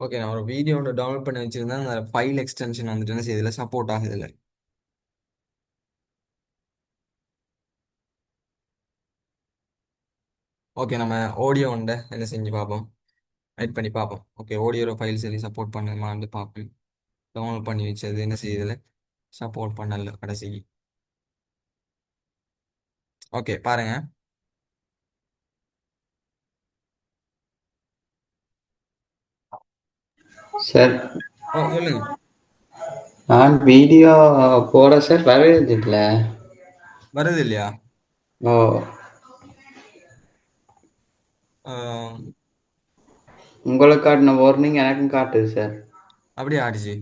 ஓகே, நான் ஒரு வீடியோ ஒன்று டவுன்லோட் பண்ணி வச்சிருந்தேன். அந்த ஃபைல் எக்ஸ்டென்ஷன் வந்துட்டு என்ன செய்யுதுல சப்போர்ட் ஆகுதுல்ல. ஓகே, நம்ம ஆடியோ ஒன்றை என்ன செஞ்சு பார்ப்போம், எட் பண்ணி பார்ப்போம். ஓகே, ஆடியோ ஃபைல் சரி சப்போர்ட் பண்ணுமான்னு பார்ப்போம். டவுன்லோட் பண்ணி வச்சது என்ன செய்யுதுல சப்போர்ட் பண்ணல கடைசிக்கு. ஓகே பாருங்க, சார் ஓ சொல்லுங்க. நான் வீடியோ போட சார் வரவே இல்லை. வருது இல்லையா? ஓ ஆஹ், உங்களுக்கு காட்டின வார்னிங் எனக்கும் காட்டுது சார். அப்படியே ஆடிச்சு.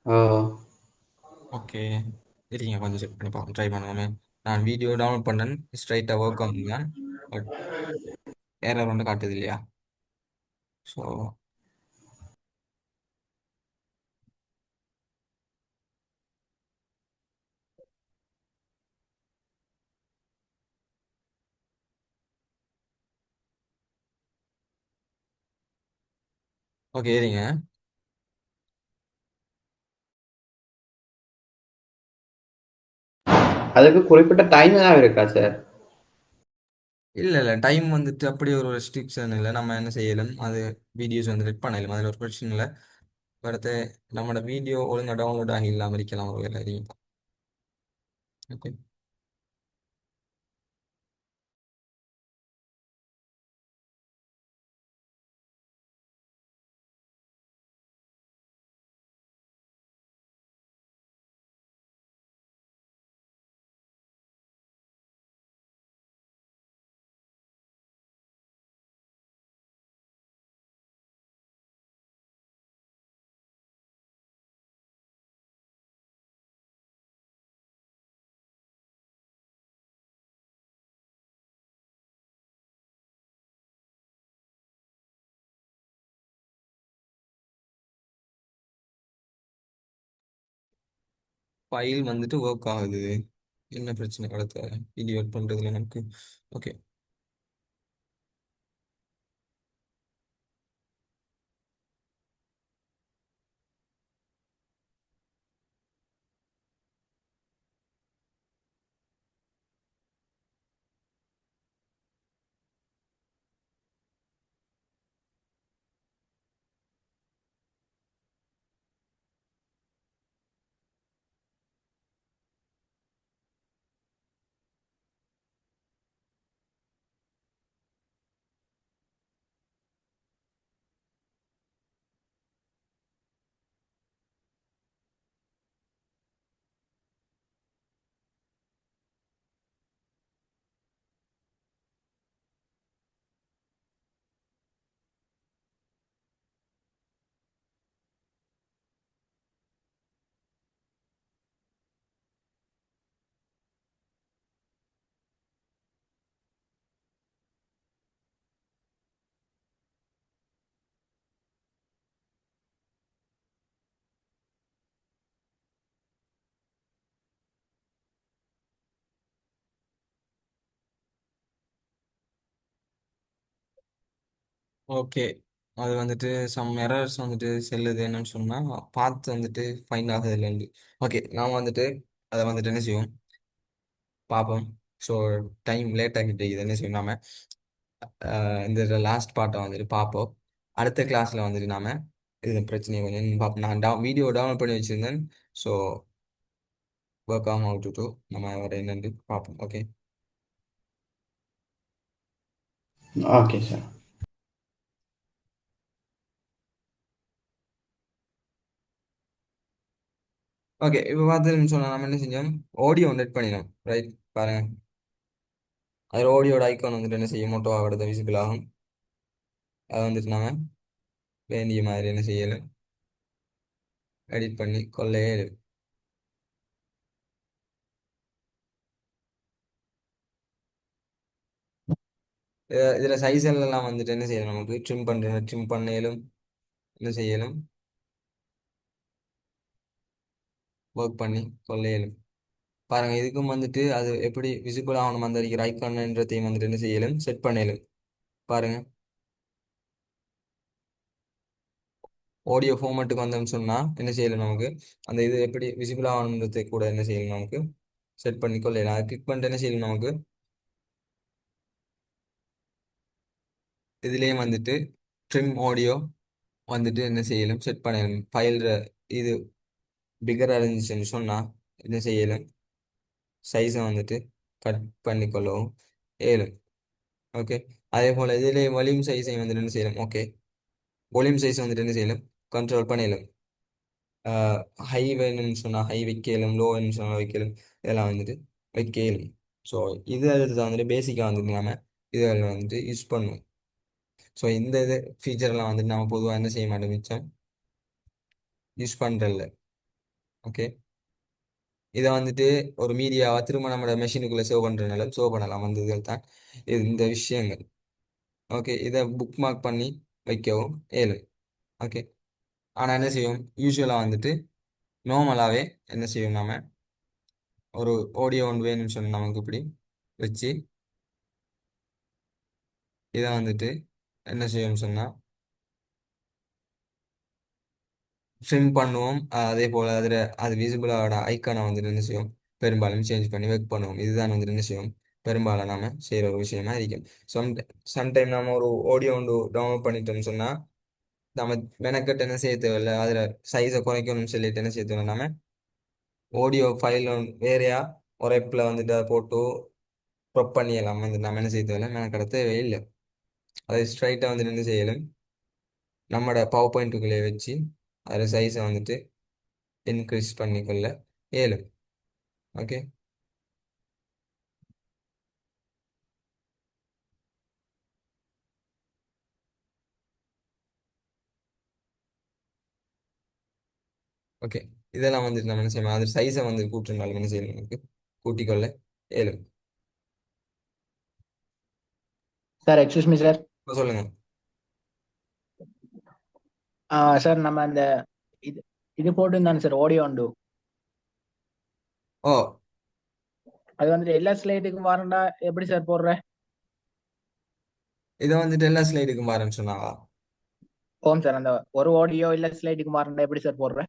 ஓ ஓகே, இருக்கீங்க கொஞ்சம் செக் பண்ணி பார்ப்போம், ட்ரை பண்ணுவோமே. நான் வீடியோ டவுன்லோட் பண்ணேன், ஸ்ட்ரைட்டாக ஒர்க் ஆகுங்க, பட் எரர் ஒன்று காட்டுது இல்லையா? ஸோ ஓகே இருங்க. அதுக்கு குறிப்பிட்ட டைம் ஏதாவது இருக்கா சார்? இல்லை டைம் வந்துட்டு அப்படி ஒரு ரெஸ்ட்ரிக்ஷன் இல்லை. நம்ம என்ன செய்யலாம், அது வீடியோஸ் வந்து ரெட் பண்ணலாம், அதில் ஒரு பிரச்சனை இல்லை. அடுத்து நம்மளோட வீடியோ ஒழுங்காக டவுன்லோட் ஆகி இல்லாமல் இருக்கலாம் ஒரு வேலை. ஓகே. ஃபைல் வந்துட்டு ஒர்க் ஆகுது. என்ன பிரச்சனை அடுத்த வீடியோ எட் பண்ணுறதுல நமக்கு? ஓகே. ஓகே. அது வந்துட்டு சம் எரர்ஸ் வந்துட்டு செல்லுது. என்னன்னு சொன்னால் பார்த்து வந்துட்டு ஃபைண்ட் ஆகுது இல்லைண்டு. ஓகே, நாம் வந்துட்டு அதை வந்துட்டு என்ன செய்வோம் பார்ப்போம். ஸோ டைம் லேட் ஆகிட்டு இது என்ன செய்யும் நாம இந்த லாஸ்ட் பார்ட்டை வந்துட்டு பார்ப்போம். அடுத்த கிளாஸில் வந்துட்டு நாம இது பிரச்சனையை கொஞ்சம் பார்ப்போம். நான் வீடியோ டவுன்லோட் பண்ணி வச்சுருந்தேன். ஸோ ஒர்க் ஆகும் அவுட்டு நம்ம வர என்னன்னு பார்ப்போம். ஓகே. Okay sir. ஓகே, இப்போ பார்த்துன்னு சொன்னால் நம்ம என்ன செஞ்சோம், ஆடியோ நெட் பண்ணினோம். ரைட், பாருங்க. அதில் ஆடியோட ஐக்கான் வந்துட்டு என்ன செய்யும், மோட்டோ ஆகிறது விசிபிள் ஆகும். அதை வந்துட்டு நாம வேண்டிய மாதிரி என்ன செய்யலை, எடிட் பண்ணி கொள்ளையே. இதில் சைஸ் எல்லாம் வந்துட்டு என்ன செய்யணும், நமக்கு ட்ரிம் பண்ணுறேன், ட்ரிம் பண்ணையிலும் என்ன செய்யணும், ஒர்க் பண்ணி கொள்ளையிலும். பாருங்க, இதுக்கும் வந்துட்டு அது எப்படி விசிபிள் ஆகணும், அந்த இருக்கிற ஐக்கான்ன்றதையும் வந்துட்டு என்ன செய்யலும், செட் பண்ணலும். பாருங்க, ஆடியோ ஃபார்மேட்டுக்கு வந்தோம்னு சொன்னால் என்ன செய்யணும், நமக்கு அந்த இது எப்படி விசிபிள் ஆகணுன்றதை கூட என்ன செய்யணும், நமக்கு செட் பண்ணி கொள்ளையிலும். அதை கிளிக் பண்ணிட்டு என்ன செய்யணும், நமக்கு இதுலேயும் வந்துட்டு ட்ரிம் ஆடியோ வந்துட்டு என்ன செய்யலும், செட் பண்ணலும். ஃபைல் இது பிகராக இருந்துச்சுன்னு சொன்னால் என்ன செய்யலும், சைஸை வந்துட்டு கட் பண்ணிக்கொள்ளவும் ஏழும். ஓகே. அதே போல் இதிலே வால்யூம் சைஸையும் வந்துட்டு என்ன செய்யலாம். ஓகே, வால்யூம் சைஸ் வந்துட்டு என்ன செய்யலாம், கண்ட்ரோல் பண்ணிடலாம். ஹை வேணும்னு சொன்னால் ஹை வைக்கலும், லோ வேணும்னு சொன்னால் வைக்கலும், இதெல்லாம் வந்துட்டு வைக்கலும். ஸோ இது அடுத்து வந்துட்டு பேசிக்காக வந்துட்டு நம்ம இதெல்லாம் வந்துட்டு யூஸ் பண்ணுவோம். ஸோ இந்த இது ஃபீச்சர்லாம் வந்துட்டு நம்ம பொதுவாக என்ன செய்ய மாட்டோம், மிச்சம் யூஸ் பண்ணுறதில்ல. ஓகே. இதை வந்துட்டு ஒரு மீடியாவை திரும்ப நம்மளோட மெஷினுக்குள்ளே சேவ் பண்ணுறதுனால சேவ் பண்ணலாம். அந்த இதில் தான் இந்த விஷயங்கள். ஓகே, இதை புக் மார்க் பண்ணி வைக்கவும் ஏழு. ஓகே. ஆனால் என்ன செய்யும், யூஸ்வலாக வந்துட்டு நார்மலாகவே என்ன செய்யும், நாம ஒரு ஆடியோ ஒன்று வேணும்னு சொன்னால் நமக்கு இப்படி வச்சு இதை வந்துட்டு என்ன செய்யும்னு சொன்னால் ட்ரிம் பண்ணுவோம். அதே போல் அதில் அது விசிபிளோட ஐக்கானை வந்துட்டு என்ன செய்வோம், பெரும்பாலும் சேஞ்ச் பண்ணி ஒர்க் பண்ணுவோம். இதுதான் வந்துட்டு என்ன செய்வோம், பெரும்பாலும் நாம செய்கிற ஒரு விஷயமா இருக்கும். சம் சம்டைம் நம்ம ஒரு ஆடியோ ஒன்று டவுன்லோட் பண்ணிட்டோம்னு சொன்னால் நம்ம மெனக்கட்டு என்ன செய்ய தேவையில்லை, அதில் சைஸை குறைக்கணும்னு சொல்லிட்டு என்ன செய்ய தேவையில்லை, நம்ம ஆடியோ ஃபைல் வேறையா ஒரு ஆப்பில் வந்துட்டு அதை போட்டு க்ரொப் பண்ணிடலாம். வந்து நம்ம என்ன செய்ய தேவையில்லை, மெனக்கட தேவையில்லை. அதை ஸ்ட்ரைட்டாக வந்துட்டு என்ன செய்யலாம், நம்மளோட பவர் பாயிண்ட்டுக்குள்ளே வச்சு அதில் சைஸை வந்துட்டு இன்க்ரீஸ் பண்ணிக்கொள்ள இயலும். ஓகே. ஓகே, இதெல்லாம் வந்துட்டு நம்ம என்ன செய்யணும், அது சைஸை வந்து கூட்டினாலும் என்ன செய்யணும், நமக்கு கூட்டிக்கொள்ள இயலும். Sir excuse me sir. இப்ப சொல்லுங்க. சார் நம்ம அந்த இது இது போட்டுருந்தானே சார் ஆடியோ உண்டு, ஓ, அது வந்துட்டு எல்லா ஸ்லைடுக்கும் வரண்டா எப்படி சார் போடுற? இதை வந்துட்டு எல்லா ஸ்லைடுக்கும் பாருன்னு சொன்னாங்க. ஓம் சார், அந்த ஒரு ஆடியோ இல்ல ஸ்லைடுக்கு மாறண்டா எப்படி சார் போடுற?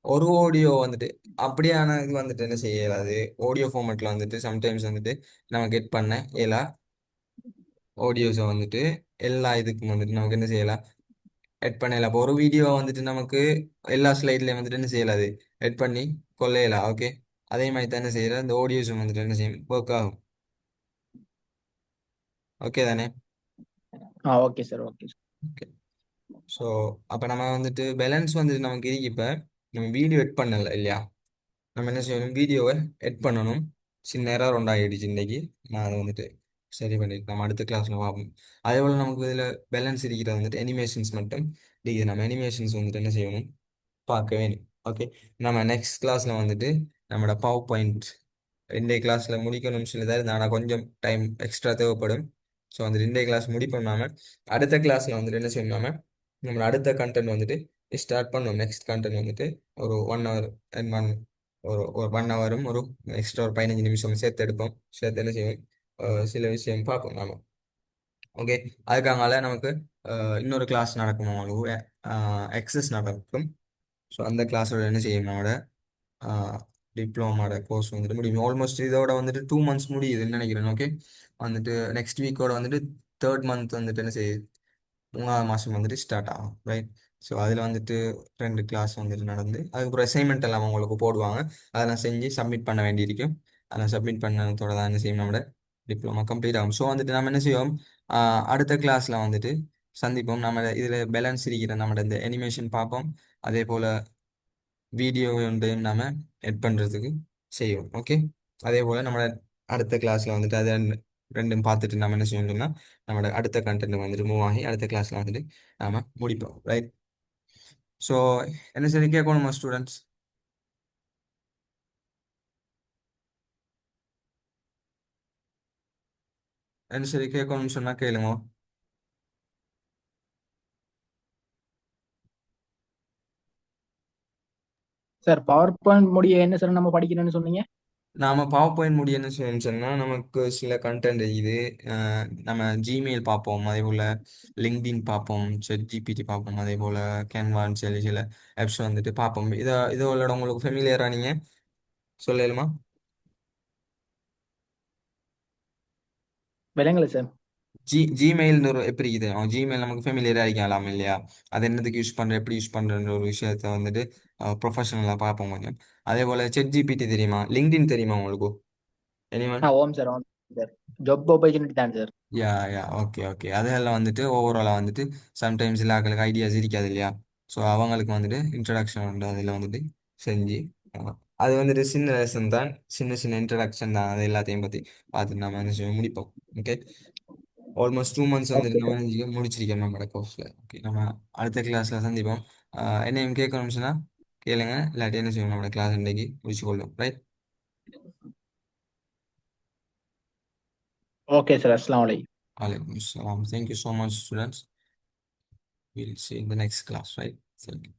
ஒரு ஆடியோ வந்துட்டு அப்படியான இது வந்துட்டு என்ன செய்ய இயலாது. ஆடியோ ஃபார்மேட்டில் வந்துட்டு சம்டைம்ஸ் வந்துட்டு நம்ம கெட் பண்ண இயலா ஆடியோஸை வந்துட்டு எல்லா இதுக்கும் வந்துட்டு நமக்கு என்ன செய்யலாம், எட் பண்ணலாம். அப்போ ஒரு வீடியோ வந்துட்டு நமக்கு எல்லா ஸ்லைட்லையும் வந்துட்டு என்ன செய்யலாது, எட் பண்ணி கொள்ளையலாம். ஓகே, அதே மாதிரி தான் என்ன செய்யலாம், இந்த ஆடியோஸும் வந்துட்டு என்ன செய்யும், ஒர்க் ஆகும். ஓகே தானே? Okay sir, okay sir. Okay. So அப்போ நம்ம வந்துட்டு பேலன்ஸ் வந்துட்டு நமக்கு இருக்கு. இப்போ நம்ம வீடியோ எட் பண்ணல இல்லையா, நம்ம என்ன செய்யணும், வீடியோவை எட் பண்ணணும். சின்ன நேரம் ரெண்டாயிடுச்சு இன்னைக்கு, நான் அதை வந்துட்டு சரி பண்ணிட்டு நம்ம அடுத்த கிளாஸில் பார்ப்போம். அதே போல் நமக்கு இதில் பேலன்ஸ் இருக்கிறது வந்துட்டு அனிமேஷன்ஸ் மட்டும் இருக்குது. நம்ம அனிமேஷன்ஸ் வந்துட்டு என்ன செய்யணும், பார்க்க வேணும். ஓகே, நம்ம நெக்ஸ்ட் கிளாஸில் வந்துட்டு நம்மளோட பவர் பாயிண்ட் ரெண்டே கிளாஸில் முடிக்கணும்னு சொல்லி தான் இருந்தால், ஆனால் கொஞ்சம் டைம் எக்ஸ்ட்ரா தேவைப்படும். ஸோ அந்த ரெண்டே கிளாஸ் முடிப்போம். நாம அடுத்த கிளாஸில் வந்துட்டு என்ன செய்யணும், நாம நம்மளோட அடுத்த கண்டென்ட் வந்துட்டு ஸ்டார்ட் பண்ணுவோம். நெக்ஸ்ட் கண்டென்ட் வந்துட்டு ஒரு 1 ஹவர் அண்ட் ஒரு 1 ஹவரும் ஒரு எக்ஸ்ட்ரா ஒரு 15 நிமிஷம் சேர்த்து எடுப்போம். சேர்த்து என்ன செய்வோம், சில விஷயம் பார்ப்போம் நாம. ஓகே, அதுக்காக நமக்கு இன்னொரு கிளாஸ் நடக்கும், உங்களுக்கு எக்ஸஸ் நடக்கும். ஸோ அந்த கிளாஸோட என்ன செய்யும், நம்மளோட டிப்ளமோட கோர்ஸ் வந்துட்டு முடியும். ஆல்மோஸ்ட் இதோட வந்துட்டு 2 மந்த்ஸ் முடியுதுன்னு நினைக்கிறேன். ஓகே, வந்துட்டு நெக்ஸ்ட் வீக்கோட வந்துட்டு தேர்ட் மந்த் வந்துட்டு என்ன செய்யுது, 3ஆவது மாதம் வந்துட்டு ஸ்டார்ட் ஆகும். ரைட். ஸோ அதில் வந்துட்டு 2 கிளாஸ் வந்துட்டு நடந்து அதுக்கப்புறம் அசைன்மெண்ட் எல்லாம் உங்களுக்கு போடுவாங்க. அதெல்லாம் செஞ்சு சப்மிட் பண்ண வேண்டியிருக்கும். அதெல்லாம் சப்மிட் பண்ணதோட தான் என்ன செய்யும், நம்மளோட டிப்ளமா கம்ப்ளீட் ஆகும். ஸோ வந்துட்டு நம்ம என்ன செய்வோம், அடுத்த கிளாஸில் வந்துட்டு சந்திப்போம். நம்ம இதில் பேலன்ஸ் இருக்கிற நம்மளோட இந்த அனிமேஷன் பார்ப்போம். அதே போல் வீடியோ வந்து நாம எட் பண்ணுறதுக்கு செய்வோம். ஓகே, அதே போல் நம்ம அடுத்த கிளாஸில் வந்துட்டு அதை ரெண்டும் பார்த்துட்டு நம்ம என்ன செய்யணும்னா நம்மளோட அடுத்த கண்டென்ட் வந்துட்டு மூவ் ஆகி அடுத்த கிளாஸில் வந்துட்டு நாம முடிப்போம். ரைட். ஸோ என்ன சரி கேட்கணுமா ஸ்டூடெண்ட்ஸ்? என்ன சரி கேட்கணும்னு சொன்னால் கேளுங்க. சார் பவர் பாயிண்ட் முடிய என்ன சார் நம்ம படிக்கணும்னு சொன்னீங்க? நாம பவர் பாயிண்ட் முடிய என்ன செய்யணும்னு சொன்னால் நமக்கு சில கண்டென்ட் இது நம்ம ஜிமெயில் பார்ப்போம். அதே போல் லிங்க்டின் பார்ப்போம், செட் ஜிபிடி பார்ப்போம், அதே போல் கேன்வான்னு சொல்லி சில ஆப்ஸ் வந்துட்டு பார்ப்போம். இதோட உங்களுக்கு ஃபெமிலியரா நீங்கள் சொல்லலுமா? விலங்குல சார். ஜிமெயில்னு ஒரு எப்படி இது, அவன் ஜிமெயில் நமக்கு ஃபெமிலியராக இருக்கலாம் இல்லையா, அது என்னதுக்கு யூஸ் பண்ணுற, எப்படி யூஸ் பண்ணுறன்ற ஒரு விஷயத்த வந்துட்டு ப்ரொஃபஷனலாக பார்ப்போம் கொஞ்சம். அதே போல் செட் ஜிபிடி தெரியுமா, லிங்க்டின் தெரியுமா உங்களுக்கு? எனிவன்? ஓம் சார், ஓம் சார். ஜாப் ஆப்பர்ச்சுனிட்டி தான் சார். யா யா, ஓகே ஓகே. அதெல்லாம் வந்துட்டு ஓவராலாக வந்துட்டு சம்டைம்ஸ் எல்லாங்களுக்கு ஐடியாஸ் இருக்காது இல்லையா. ஸோ அவங்களுக்கு வந்துட்டு இன்ட்ரடக்ஷன் உண்டு, அதில் வந்துட்டு செஞ்சு அது வந்துட்டு சின்ன லெசன் தான், சின்ன சின்ன இன்ட்ரடக்ஷன் தான். அது எல்லாத்தையும் பற்றி பார்த்துட்டு நம்ம என்ன செய்வோம், முடிப்போம். ஓகே, ஆல்மோஸ்ட் 2 மந்த்ஸ் வந்துட்டு ஓகே நம்ம சார். முடிச்சிருக்கோம் நம்மளோட கோர்ஸில். ஓகே, நம்ம அடுத்த கிளாஸில் சந்திப்போம். என்னையும் கேட்கணும்னு சொன்னால் கேளுங்க, இல்லாட்டி என்ன செய்வோம், நம்மளோட கிளாஸ் இன்றைக்கி முடிச்சு கொள்ளும். ரைட். ஓகே சார், அஸ்ஸலாமு அலைக்கும். Alaikum salam. Thank you so much, students. We'll see you in the next class, right? Thank you.